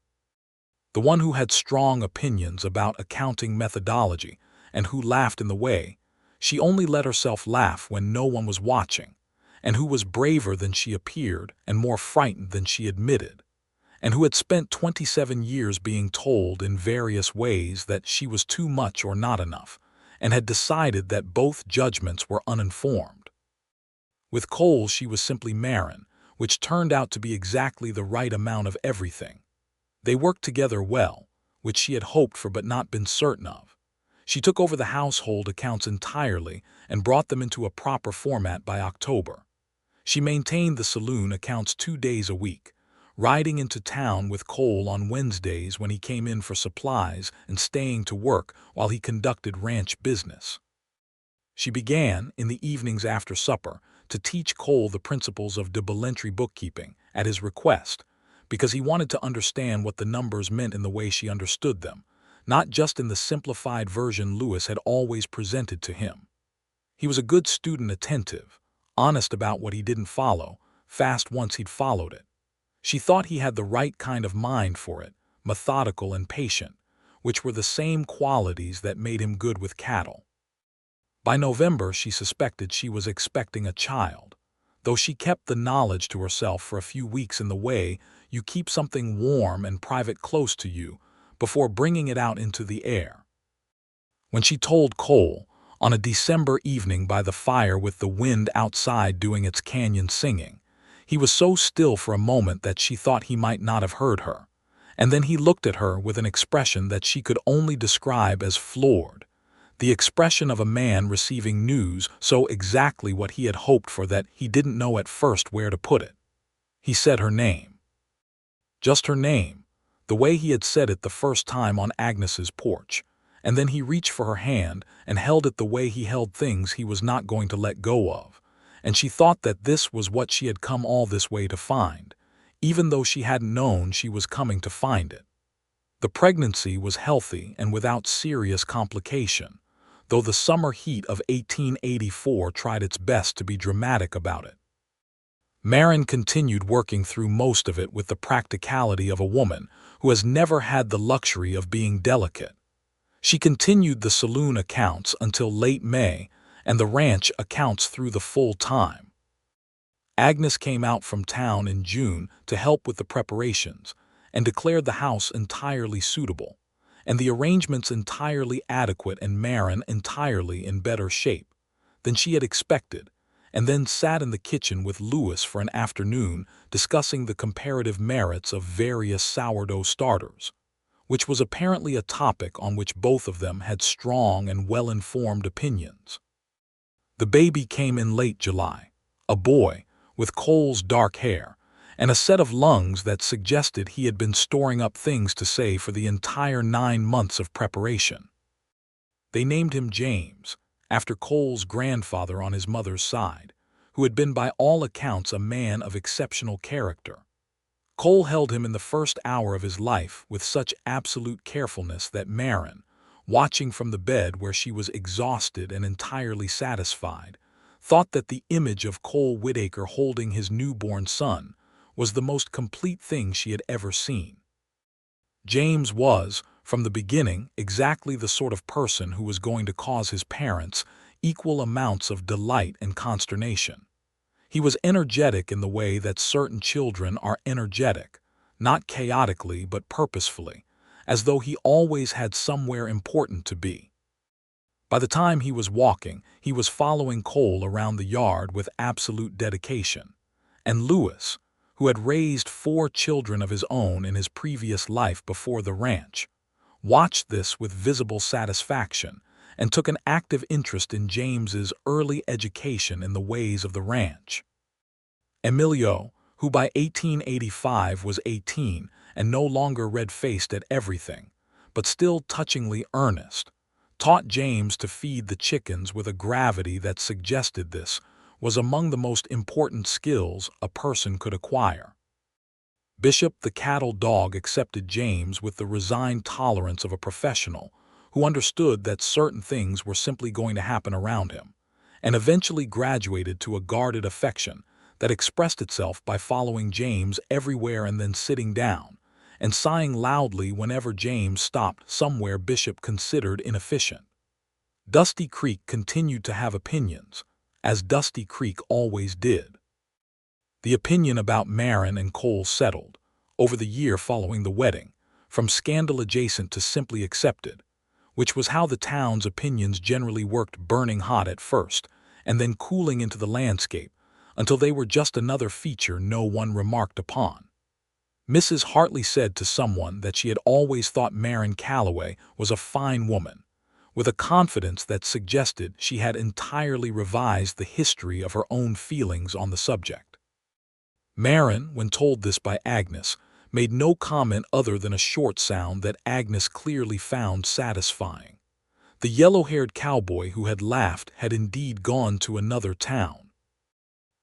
The one who had strong opinions about accounting methodology and who laughed in the way she only let herself laugh when no one was watching, and who was braver than she appeared and more frightened than she admitted, and who had spent 27 years being told in various ways that she was too much or not enough, and had decided that both judgments were uninformed. With Cole she was simply Maren, which turned out to be exactly the right amount of everything. They worked together well, which she had hoped for but not been certain of. She took over the household accounts entirely and brought them into a proper format by October. She maintained the saloon accounts 2 days a week, riding into town with Cole on Wednesdays when he came in for supplies and staying to work while he conducted ranch business. She began, in the evenings after supper, to teach Cole the principles of double-entry bookkeeping at his request, because he wanted to understand what the numbers meant in the way she understood them, not just in the simplified version Lewis had always presented to him. He was a good student, attentive, honest about what he didn't follow, fast once he'd followed it. She thought he had the right kind of mind for it, methodical and patient, which were the same qualities that made him good with cattle. By November she suspected she was expecting a child, though she kept the knowledge to herself for a few weeks in the way you keep something warm and private close to you before bringing it out into the air. When she told Cole, on a December evening by the fire with the wind outside doing its canyon singing, He was so still for a moment that she thought he might not have heard her, and then he looked at her with an expression that she could only describe as floored, the expression of a man receiving news so exactly what he had hoped for that he didn't know at first where to put it. He said her name. Just her name, the way he had said it the first time on Agnes's porch, and then he reached for her hand and held it the way he held things he was not going to let go of, and she thought that this was what she had come all this way to find, even though she hadn't known she was coming to find it. The pregnancy was healthy and without serious complication, though the summer heat of 1884 tried its best to be dramatic about it. Maren continued working through most of it with the practicality of a woman who has never had the luxury of being delicate. She continued the saloon accounts until late May and the ranch accounts through the full time. Agnes came out from town in June to help with the preparations and declared the house entirely suitable, and the arrangements entirely adequate and Maren entirely in better shape than she had expected, and then sat in the kitchen with Louis for an afternoon discussing the comparative merits of various sourdough starters, which was apparently a topic on which both of them had strong and well-informed opinions. The baby came in late July, a boy with Cole's dark hair and a set of lungs that suggested he had been storing up things to say for the entire 9 months of preparation. They named him James, after Cole's grandfather on his mother's side, who had been by all accounts a man of exceptional character. Cole held him in the first hour of his life with such absolute carefulness that Maren, watching from the bed where she was exhausted and entirely satisfied, thought that the image of Cole Whitaker holding his newborn son was the most complete thing she had ever seen. James was, from the beginning, exactly the sort of person who was going to cause his parents equal amounts of delight and consternation. He was energetic in the way that certain children are energetic, not chaotically but purposefully, as though he always had somewhere important to be. By the time he was walking, he was following Cole around the yard with absolute dedication, and Louis, who had raised 4 children of his own in his previous life before the ranch, watched this with visible satisfaction and took an active interest in James's early education in the ways of the ranch. Emilio, who by 1885 was 18 and no longer red-faced at everything, but still touchingly earnest, taught James to feed the chickens with a gravity that suggested this was among the most important skills a person could acquire. Bishop the cattle dog accepted James with the resigned tolerance of a professional who understood that certain things were simply going to happen around him, and eventually graduated to a guarded affection that expressed itself by following James everywhere and then sitting down, and sighing loudly whenever James stopped somewhere Bishop considered inefficient. Dusty Creek continued to have opinions, as Dusty Creek always did. The opinion about Maren and Cole settled, over the year following the wedding, from scandal adjacent to simply accepted, which was how the town's opinions generally worked, burning hot at first, and then cooling into the landscape, until they were just another feature no one remarked upon. Mrs. Hartley said to someone that she had always thought Maren Calloway was a fine woman, with a confidence that suggested she had entirely revised the history of her own feelings on the subject. Maren, when told this by Agnes, made no comment other than a short sound that Agnes clearly found satisfying. The yellow-haired cowboy who had laughed had indeed gone to another town.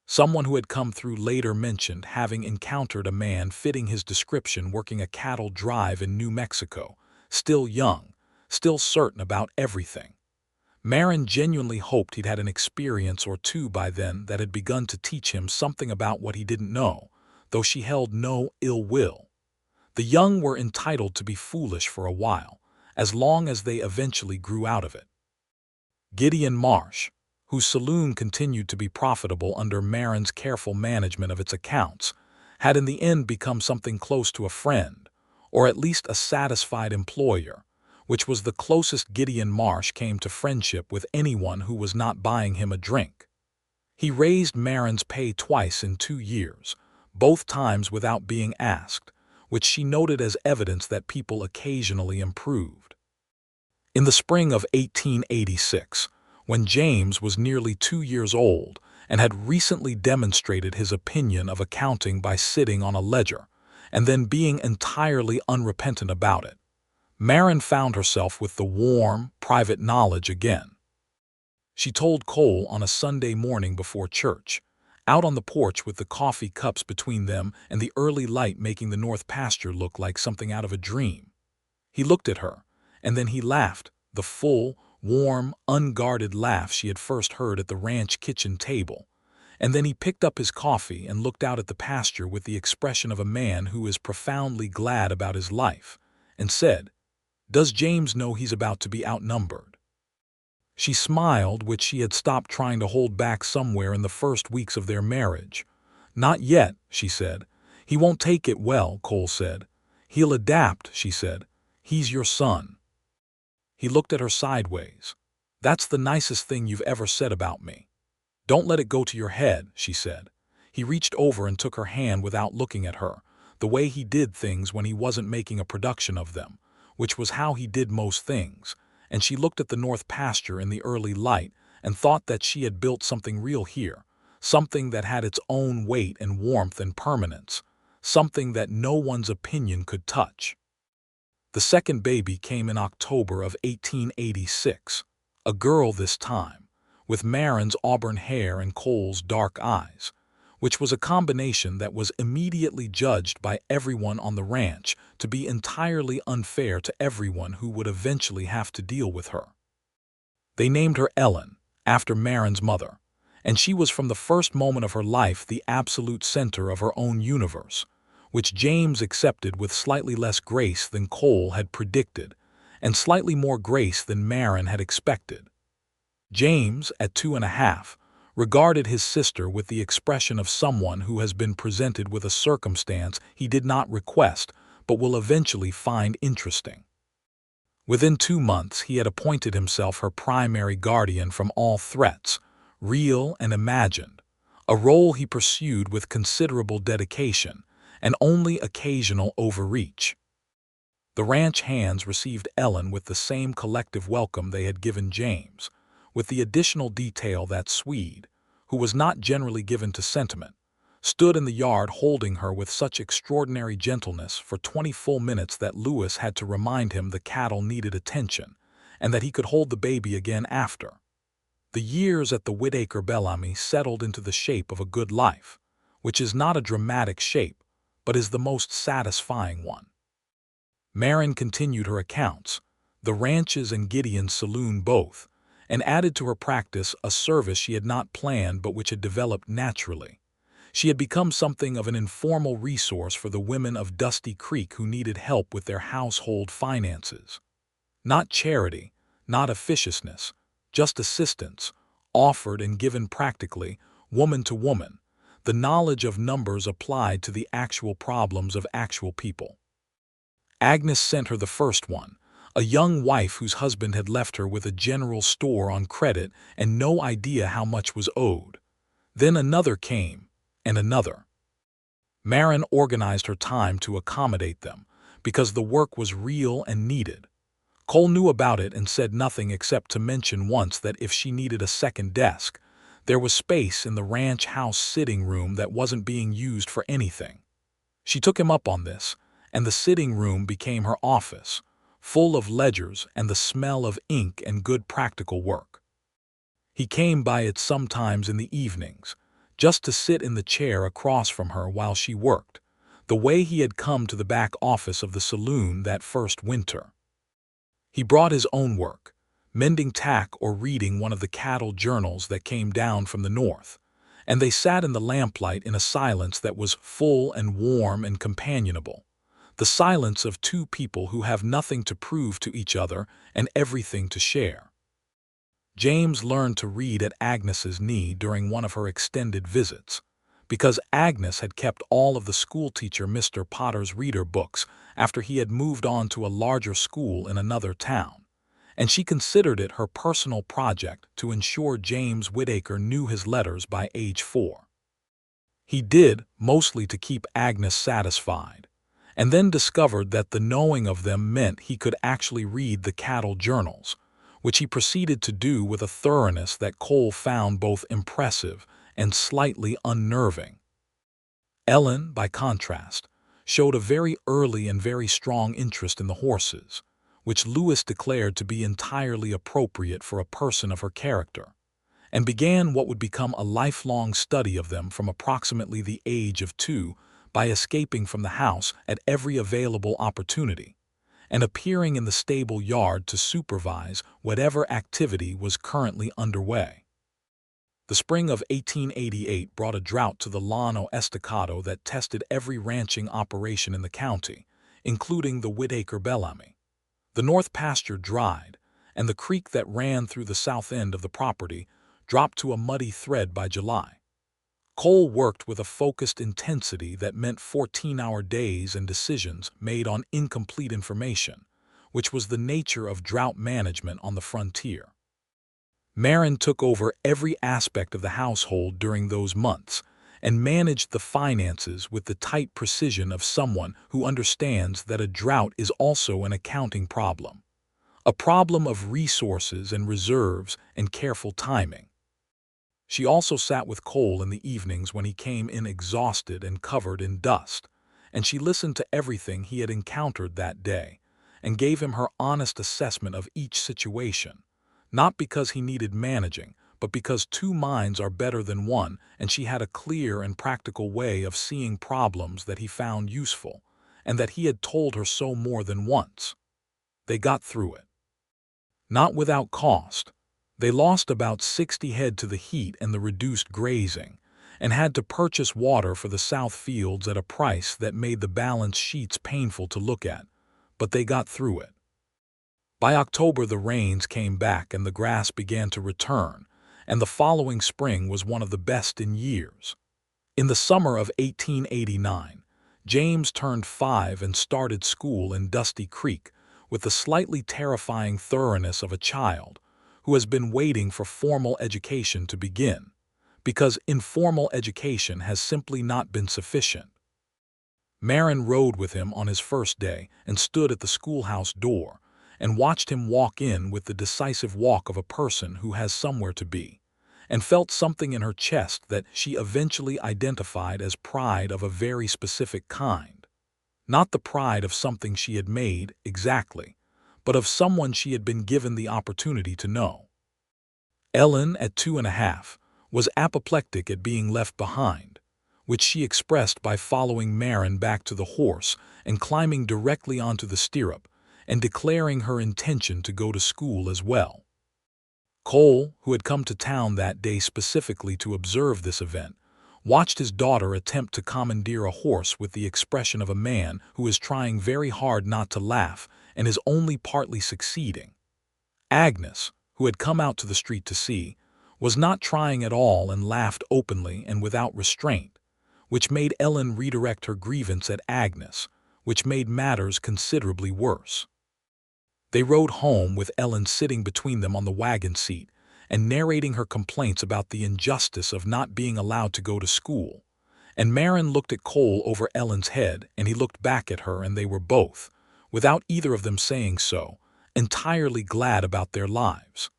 Someone who had come through later mentioned having encountered a man fitting his description working a cattle drive in New Mexico, still young, still certain about everything. Maren genuinely hoped he'd had an experience or two by then that had begun to teach him something about what he didn't know, though she held no ill will. The young were entitled to be foolish for a while, as long as they eventually grew out of it. Gideon Marsh, whose saloon continued to be profitable under Maren's careful management of its accounts, had in the end become something close to a friend, or at least a satisfied employer, which was the closest Gideon Marsh came to friendship with anyone who was not buying him a drink. He raised Maren's pay twice in 2 years, both times without being asked, which she noted as evidence that people occasionally improved. In the spring of 1886, when James was nearly 2 years old and had recently demonstrated his opinion of accounting by sitting on a ledger, and then being entirely unrepentant about it, Maren found herself with the warm, private knowledge again. She told Cole on a Sunday morning before church, out on the porch with the coffee cups between them and the early light making the north pasture look like something out of a dream. He looked at her, and then he laughed, the full, warm, unguarded laugh she had first heard at the ranch kitchen table. And then he picked up his coffee and looked out at the pasture with the expression of a man who is profoundly glad about his life, and said, "Does James know he's about to be outnumbered?" She smiled, which she had stopped trying to hold back somewhere in the first weeks of their marriage. "Not yet," she said. "He won't take it well," Cole said. "He'll adapt," she said. "He's your son." He looked at her sideways. "That's the nicest thing you've ever said about me." "Don't let it go to your head," she said. He reached over and took her hand without looking at her, the way he did things when he wasn't making a production of them, which was how he did most things, and she looked at the north pasture in the early light and thought that she had built something real here, something that had its own weight and warmth and permanence, something that no one's opinion could touch. The second baby came in October of 1886, a girl this time, with Maren's auburn hair and Cole's dark eyes, which was a combination that was immediately judged by everyone on the ranch to be entirely unfair to everyone who would eventually have to deal with her. They named her Ellen, after Maren's mother, and she was from the first moment of her life the absolute center of her own universe, which James accepted with slightly less grace than Cole had predicted, and slightly more grace than Maren had expected. James, at 2.5, regarded his sister with the expression of someone who has been presented with a circumstance he did not request but will eventually find interesting. Within 2 months he had appointed himself her primary guardian from all threats, real and imagined, a role he pursued with considerable dedication and only occasional overreach. The ranch hands received Ellen with the same collective welcome they had given James, with the additional detail that Swede, who was not generally given to sentiment, stood in the yard holding her with such extraordinary gentleness for 20 full minutes that Lewis had to remind him the cattle needed attention, and that he could hold the baby again after. The years at the Whitaker Bellamy settled into the shape of a good life, which is not a dramatic shape, but is the most satisfying one. Maren continued her accounts, the ranches and Gideon's saloon both, and added to her practice a service she had not planned but which had developed naturally. She had become something of an informal resource for the women of Dusty Creek who needed help with their household finances. Not charity, not officiousness, just assistance, offered and given practically, woman to woman, the knowledge of numbers applied to the actual problems of actual people. Agnes sent her the first one, a young wife whose husband had left her with a general store on credit and no idea how much was owed. Then another came, and another. Maren organized her time to accommodate them, because the work was real and needed. Cole knew about it and said nothing except to mention once that if she needed a second desk, there was space in the ranch house sitting room that wasn't being used for anything. She took him up on this, and the sitting room became her office, full of ledgers and the smell of ink and good practical work. He came by it sometimes in the evenings, just to sit in the chair across from her while she worked, the way he had come to the back office of the saloon that first winter. He brought his own work, mending tack or reading one of the cattle journals that came down from the north, and they sat in the lamplight in a silence that was full and warm and companionable, the silence of two people who have nothing to prove to each other and everything to share. James learned to read at Agnes's knee during one of her extended visits, because Agnes had kept all of the schoolteacher Mr. Potter's reader books after he had moved on to a larger school in another town, and she considered it her personal project to ensure James Whitaker knew his letters by age 4. He did, mostly to keep Agnes satisfied, and then discovered that the knowing of them meant he could actually read the cattle journals, which he proceeded to do with a thoroughness that Cole found both impressive and slightly unnerving. Ellen, by contrast, showed a very early and very strong interest in the horses, which Lewis declared to be entirely appropriate for a person of her character, and began what would become a lifelong study of them from approximately the age of 2 by escaping from the house at every available opportunity and appearing in the stable yard to supervise whatever activity was currently underway. The spring of 1888 brought a drought to the Llano Estacado that tested every ranching operation in the county, including the Whitaker Bellamy. The north pasture dried, and the creek that ran through the south end of the property dropped to a muddy thread by July. Cole worked with a focused intensity that meant 14-hour days and decisions made on incomplete information, which was the nature of drought management on the frontier. Maren took over every aspect of the household during those months and managed the finances with the tight precision of someone who understands that a drought is also an accounting problem, a problem of resources and reserves and careful timing. She also sat with Cole in the evenings when he came in exhausted and covered in dust, and she listened to everything he had encountered that day and gave him her honest assessment of each situation, not because he needed managing, but because 2 minds are better than 1, and she had a clear and practical way of seeing problems that he found useful, and that he had told her so more than once. They got through it. Not without cost. They lost about 60 head to the heat and the reduced grazing, and had to purchase water for the south fields at a price that made the balance sheets painful to look at, but they got through it. By October the rains came back and the grass began to return, and the following spring was one of the best in years. In the summer of 1889, James turned 5 and started school in Dusty Creek with the slightly terrifying thoroughness of a child who has been waiting for formal education to begin, because informal education has simply not been sufficient. Maren rode with him on his first day and stood at the schoolhouse door and watched him walk in with the decisive walk of a person who has somewhere to be, and felt something in her chest that she eventually identified as pride of a very specific kind. Not the pride of something she had made, exactly, but of someone she had been given the opportunity to know. Ellen, at 2.5, was apoplectic at being left behind, which she expressed by following Maren back to the horse and climbing directly onto the stirrup and declaring her intention to go to school as well. Cole, who had come to town that day specifically to observe this event, watched his daughter attempt to commandeer a horse with the expression of a man who is trying very hard not to laugh and is only partly succeeding. Agnes, who had come out to the street to see, was not trying at all and laughed openly and without restraint, which made Ellen redirect her grievance at Agnes, which made matters considerably worse. They rode home with Ellen sitting between them on the wagon seat and narrating her complaints about the injustice of not being allowed to go to school, and Maren looked at Cole over Ellen's head and he looked back at her, and they were both, without either of them saying so, entirely glad about their lives.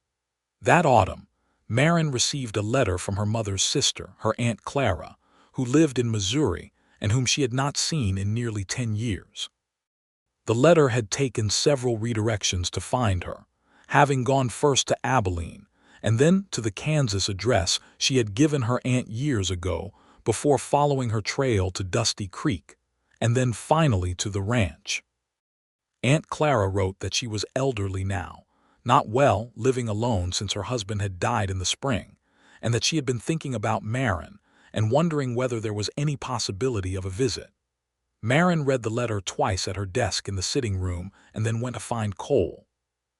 That autumn, Maren received a letter from her mother's sister, her Aunt Clara, who lived in Missouri and whom she had not seen in nearly 10 years. The letter had taken several redirections to find her, having gone first to Abilene and then to the Kansas address she had given her aunt years ago, before following her trail to Dusty Creek, and then finally to the ranch. Aunt Clara wrote that she was elderly now, not well, living alone since her husband had died in the spring, and that she had been thinking about Maren and wondering whether there was any possibility of a visit. Maren read the letter twice at her desk in the sitting room and then went to find Cole.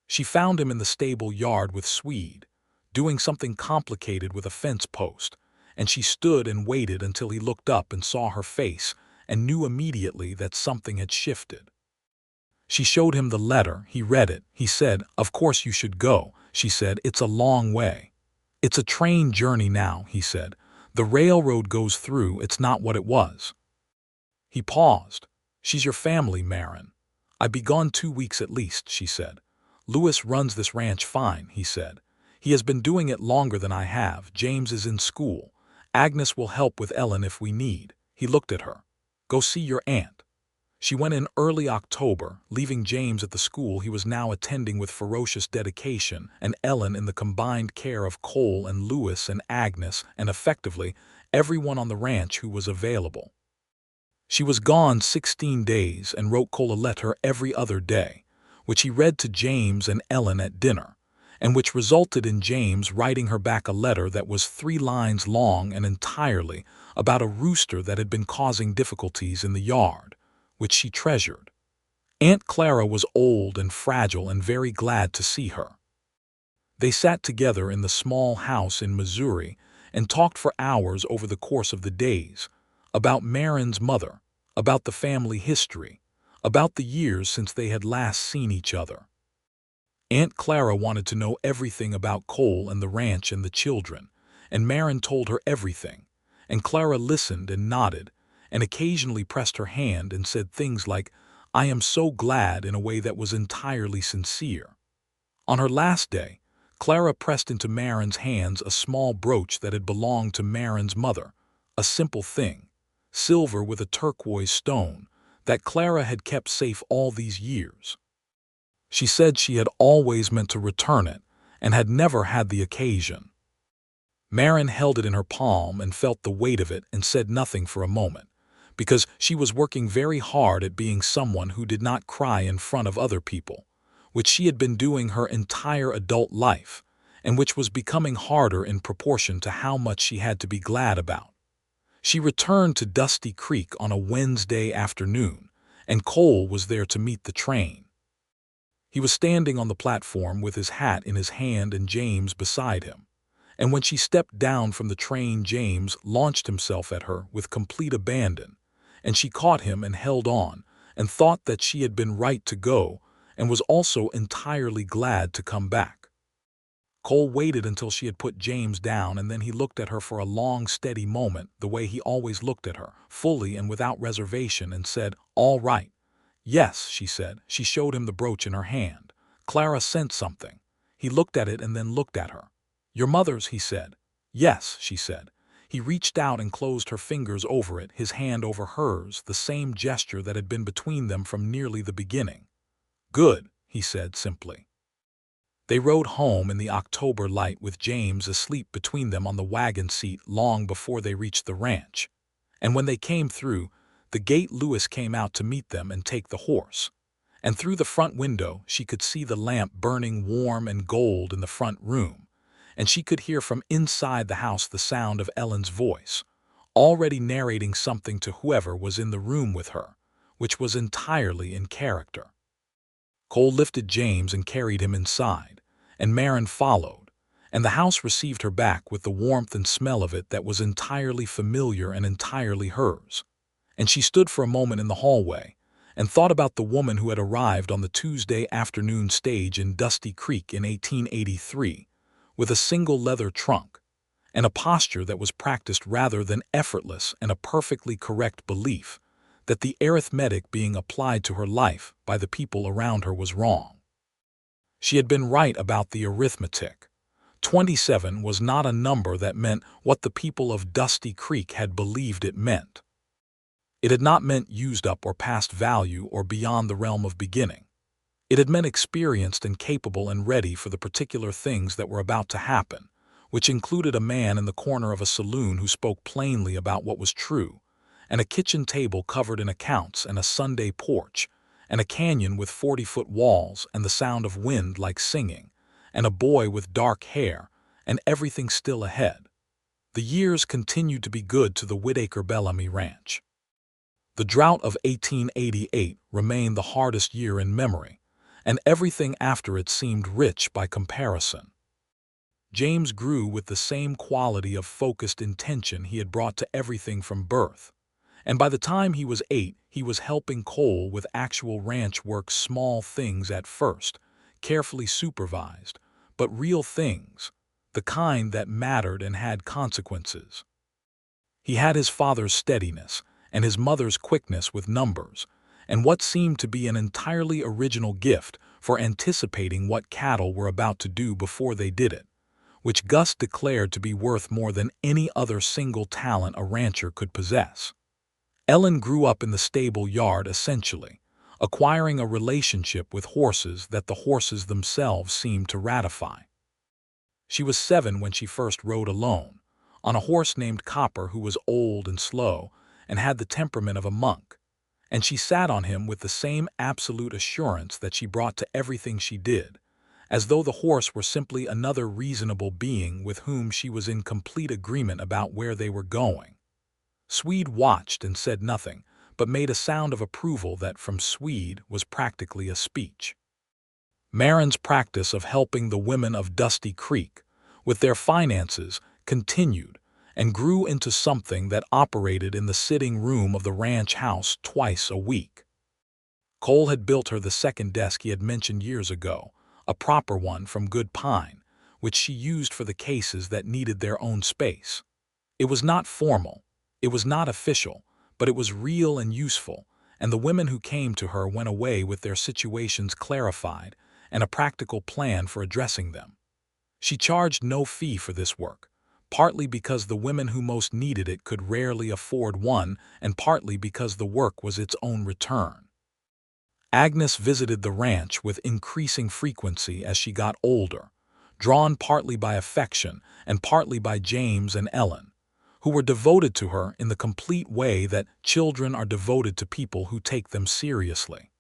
She found him in the stable yard with Swede, doing something complicated with a fence post, and she stood and waited until he looked up and saw her face and knew immediately that something had shifted. She showed him the letter. He read it. He said, "Of course you should go," she said. "It's a long way." "It's a train journey now," he said. "The railroad goes through. It's not what it was." He paused. "She's your family, Maren." "I'd be gone 2 weeks at least," she said. "Louis runs this ranch fine," he said. "He has been doing it longer than I have. James is in school. Agnes will help with Ellen if we need." He looked at her. "Go see your aunt." She went in early October, leaving James at the school he was now attending with ferocious dedication, and Ellen in the combined care of Cole and Louis and Agnes, and effectively everyone on the ranch who was available. She was gone 16 days and wrote Cole a letter every other day, which he read to James and Ellen at dinner, and which resulted in James writing her back a letter that was 3 lines long and entirely about a rooster that had been causing difficulties in the yard, which she treasured. Aunt Clara was old and fragile and very glad to see her. They sat together in the small house in Missouri and talked for hours over the course of the days, about Maren's mother, about the family history, about the years since they had last seen each other. Aunt Clara wanted to know everything about Cole and the ranch and the children, and Maren told her everything, and Clara listened and nodded, and occasionally pressed her hand and said things like, "I am so glad," in a way that was entirely sincere. On her last day, Clara pressed into Maren's hands a small brooch that had belonged to Maren's mother, a simple thing, silver with a turquoise stone, that Clara had kept safe all these years. She said she had always meant to return it and had never had the occasion. Maren held it in her palm and felt the weight of it and said nothing for a moment, because she was working very hard at being someone who did not cry in front of other people, which she had been doing her entire adult life, and which was becoming harder in proportion to how much she had to be glad about. She returned to Dusty Creek on a Wednesday afternoon, and Cole was there to meet the train. He was standing on the platform with his hat in his hand and James beside him, and when she stepped down from the train, James launched himself at her with complete abandon, and she caught him and held on, and thought that she had been right to go, and was also entirely glad to come back. Cole waited until she had put James down, and then he looked at her for a long, steady moment, the way he always looked at her, fully and without reservation, and said, "All right." "Yes," she said. She showed him the brooch in her hand. "Clara sent something." He looked at it and then looked at her. "Your mother's," he said. "Yes," she said. He reached out and closed her fingers over it, his hand over hers, the same gesture that had been between them from nearly the beginning. "Good," he said simply. They rode home in the October light with James asleep between them on the wagon seat long before they reached the ranch. And when they came through the gate, Louis came out to meet them and take the horse. And through the front window she could see the lamp burning warm and gold in the front room, and she could hear from inside the house the sound of Ellen's voice, already narrating something to whoever was in the room with her, which was entirely in character. Cole lifted James and carried him inside, and Maren followed, and the house received her back with the warmth and smell of it that was entirely familiar and entirely hers. And she stood for a moment in the hallway and thought about the woman who had arrived on the Tuesday afternoon stage in Dusty Creek in 1883, with a single leather trunk, and a posture that was practiced rather than effortless, and a perfectly correct belief that the arithmetic being applied to her life by the people around her was wrong. She had been right about the arithmetic. 27 was not a number that meant what the people of Dusty Creek had believed it meant. It had not meant used up or past value or beyond the realm of beginning. It had meant experienced and capable and ready for the particular things that were about to happen, which included a man in the corner of a saloon who spoke plainly about what was true, and a kitchen table covered in accounts, and a Sunday porch, and a canyon with 40-foot walls and the sound of wind like singing, and a boy with dark hair, and everything still ahead. The years continued to be good to the Whitaker Bellamy Ranch. The drought of 1888 remained the hardest year in memory, and everything after it seemed rich by comparison. James grew with the same quality of focused intention he had brought to everything from birth, And by the time he was 8, he was helping Cole with actual ranch work, small things at first, carefully supervised, but real things, the kind that mattered and had consequences. He had his father's steadiness and his mother's quickness with numbers, and what seemed to be an entirely original gift for anticipating what cattle were about to do before they did it, which Gus declared to be worth more than any other single talent a rancher could possess. Ellen grew up in the stable yard essentially, acquiring a relationship with horses that the horses themselves seemed to ratify. She was 7 when she first rode alone, on a horse named Copper who was old and slow and had the temperament of a monk, and she sat on him with the same absolute assurance that she brought to everything she did, as though the horse were simply another reasonable being with whom she was in complete agreement about where they were going. Swede watched and said nothing, but made a sound of approval that from Swede was practically a speech. Maren's practice of helping the women of Dusty Creek with their finances continued and grew into something that operated in the sitting room of the ranch house twice a week. Cole had built her the second desk he had mentioned years ago, a proper one from good pine, which she used for the cases that needed their own space. It was not formal, it was not official, but it was real and useful, and the women who came to her went away with their situations clarified and a practical plan for addressing them. She charged no fee for this work, partly because the women who most needed it could rarely afford one, and partly because the work was its own return. Agnes visited the ranch with increasing frequency as she got older, drawn partly by affection and partly by James and Ellen, who were devoted to her in the complete way that children are devoted to people who take them seriously.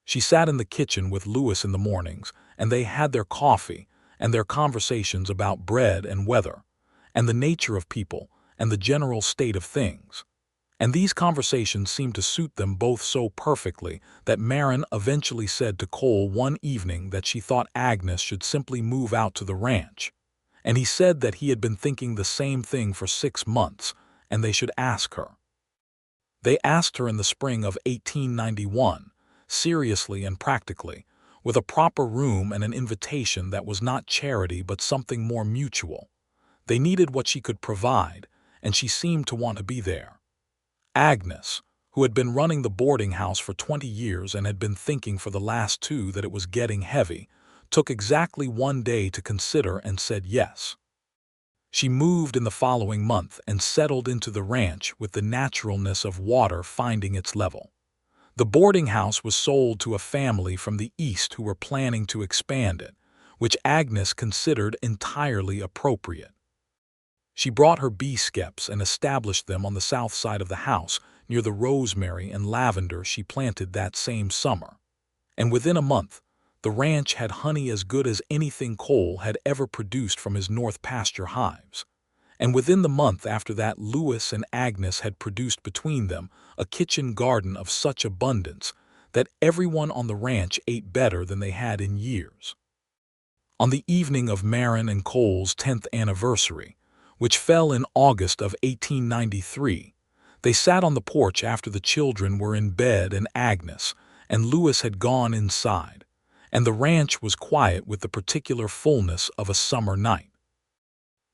She sat in the kitchen with Louis in the mornings, and they had their coffee and their conversations about bread and weather, and the nature of people and the general state of things. And these conversations seemed to suit them both so perfectly that Maren eventually said to Cole one evening that she thought Agnes should simply move out to the ranch, and he said that he had been thinking the same thing for 6 months, and they should ask her. They asked her in the spring of 1891, seriously and practically, with a proper room and an invitation that was not charity but something more mutual. They needed what she could provide, and she seemed to want to be there. Agnes, who had been running the boarding house for 20 years and had been thinking for the last 2 that it was getting heavy, took exactly 1 day to consider and said yes. She moved in the following month and settled into the ranch with the naturalness of water finding its level. The boarding house was sold to a family from the East who were planning to expand it, which Agnes considered entirely appropriate. She brought her bee skeps and established them on the south side of the house near the rosemary and lavender she planted that same summer. And within a month, the ranch had honey as good as anything Cole had ever produced from his north pasture hives. And within the month after that, Louis and Agnes had produced between them a kitchen garden of such abundance that everyone on the ranch ate better than they had in years. On the evening of Maren and Cole's 10th anniversary, which fell in August of 1893, they sat on the porch after the children were in bed and Agnes and Louis had gone inside, and the ranch was quiet with the particular fullness of a summer night.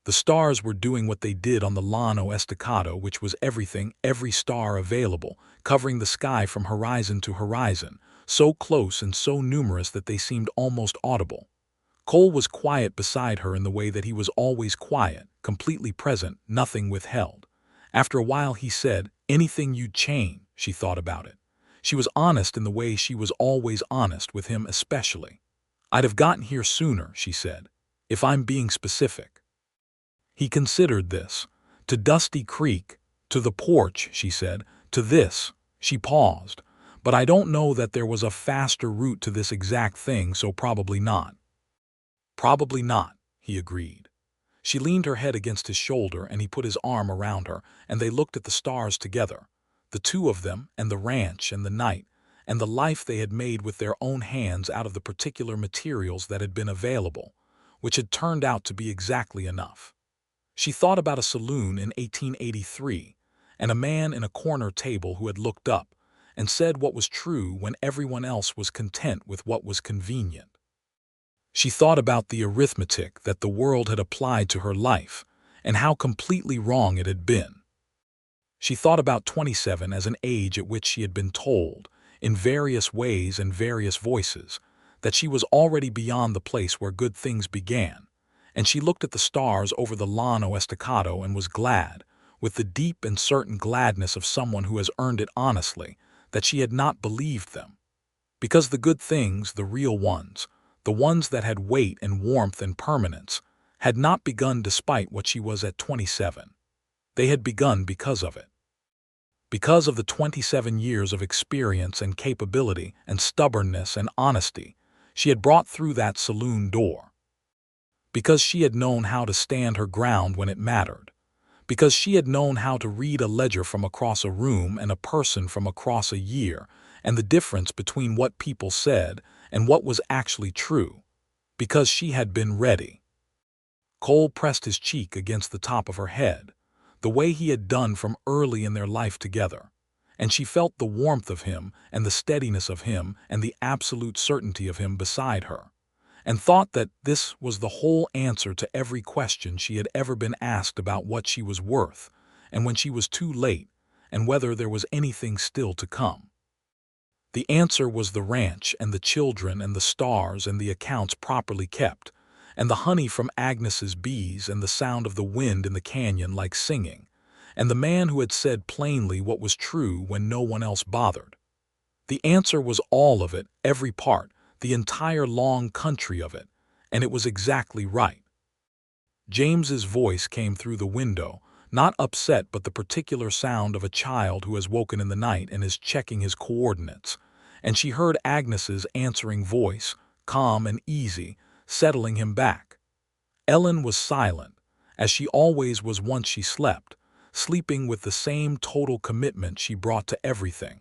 The stars were doing what they did on the Llano Estacado, which was everything, every star available, covering the sky from horizon to horizon, so close and so numerous that they seemed almost audible. Cole was quiet beside her in the way that he was always quiet, completely present, nothing withheld. After a while he said, "Anything you'd change," she thought about it. She was honest in the way she was always honest with him especially. "I'd have gotten here sooner," she said, "if I'm being specific." He considered this. "To Dusty Creek, to the porch," she said, "to this." She paused. "But I don't know that there was a faster route to this exact thing, so probably not." "Probably not," he agreed. She leaned her head against his shoulder and he put his arm around her, and they looked at the stars together, the two of them and the ranch and the night, and the life they had made with their own hands out of the particular materials that had been available, which had turned out to be exactly enough. She thought about a saloon in 1883, and a man in a corner table who had looked up and said what was true when everyone else was content with what was convenient. She thought about the arithmetic that the world had applied to her life and how completely wrong it had been. She thought about 27 as an age at which she had been told, in various ways and various voices, that she was already beyond the place where good things began, and she looked at the stars over the Llano Estacado and was glad, with the deep and certain gladness of someone who has earned it honestly, that she had not believed them. Because the good things, the real ones, the ones that had weight and warmth and permanence, had not begun despite what she was at 27. They had begun because of it. Because of the 27 years of experience and capability and stubbornness and honesty she had brought through that saloon door. Because she had known how to stand her ground when it mattered. Because she had known how to read a ledger from across a room and a person from across a year, and the difference between what people said and what was actually true. Because she had been ready. Cole pressed his cheek against the top of her head, the way he had done from early in their life together, and she felt the warmth of him and the steadiness of him and the absolute certainty of him beside her, and thought that this was the whole answer to every question she had ever been asked about what she was worth, and when she was too late, and whether there was anything still to come. The answer was the ranch and the children and the stars and the accounts properly kept, and the honey from Agnes's bees and the sound of the wind in the canyon like singing, and the man who had said plainly what was true when no one else bothered. The answer was all of it, every part, the entire long country of it, and it was exactly right. James's voice came through the window, not upset but the particular sound of a child who has woken in the night and is checking his coordinates, and she heard Agnes's answering voice, calm and easy, settling him back. Ellen was silent, as she always was once she slept, sleeping with the same total commitment she brought to everything.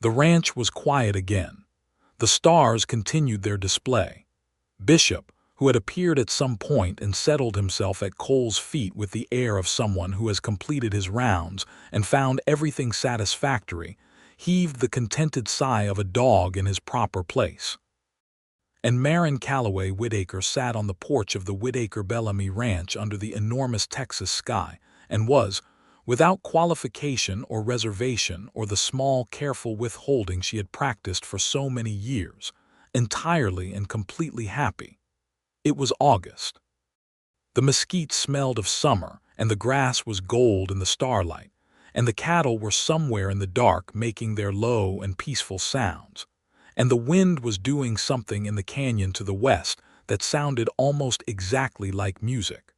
The ranch was quiet again. The stars continued their display. Bishop, who had appeared at some point and settled himself at Cole's feet with the air of someone who has completed his rounds and found everything satisfactory, heaved the contented sigh of a dog in his proper place. And Maren Calloway Whitaker sat on the porch of the Whitaker-Bellamy Ranch under the enormous Texas sky and was, without qualification or reservation or the small, careful withholding she had practiced for so many years, entirely and completely happy. It was August. The mesquite smelled of summer, and the grass was gold in the starlight, and the cattle were somewhere in the dark making their low and peaceful sounds, and the wind was doing something in the canyon to the west that sounded almost exactly like music.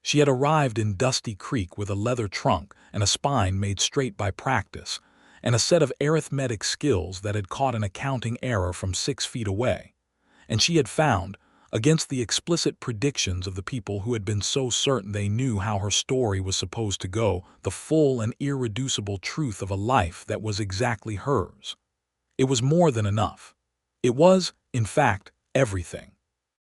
She had arrived in Dusty Creek with a leather trunk and a spine made straight by practice, and a set of arithmetic skills that had caught an accounting error from 6 feet away, and she had found, against the explicit predictions of the people who had been so certain they knew how her story was supposed to go, the full and irreducible truth of a life that was exactly hers. It was more than enough. It was, in fact, everything.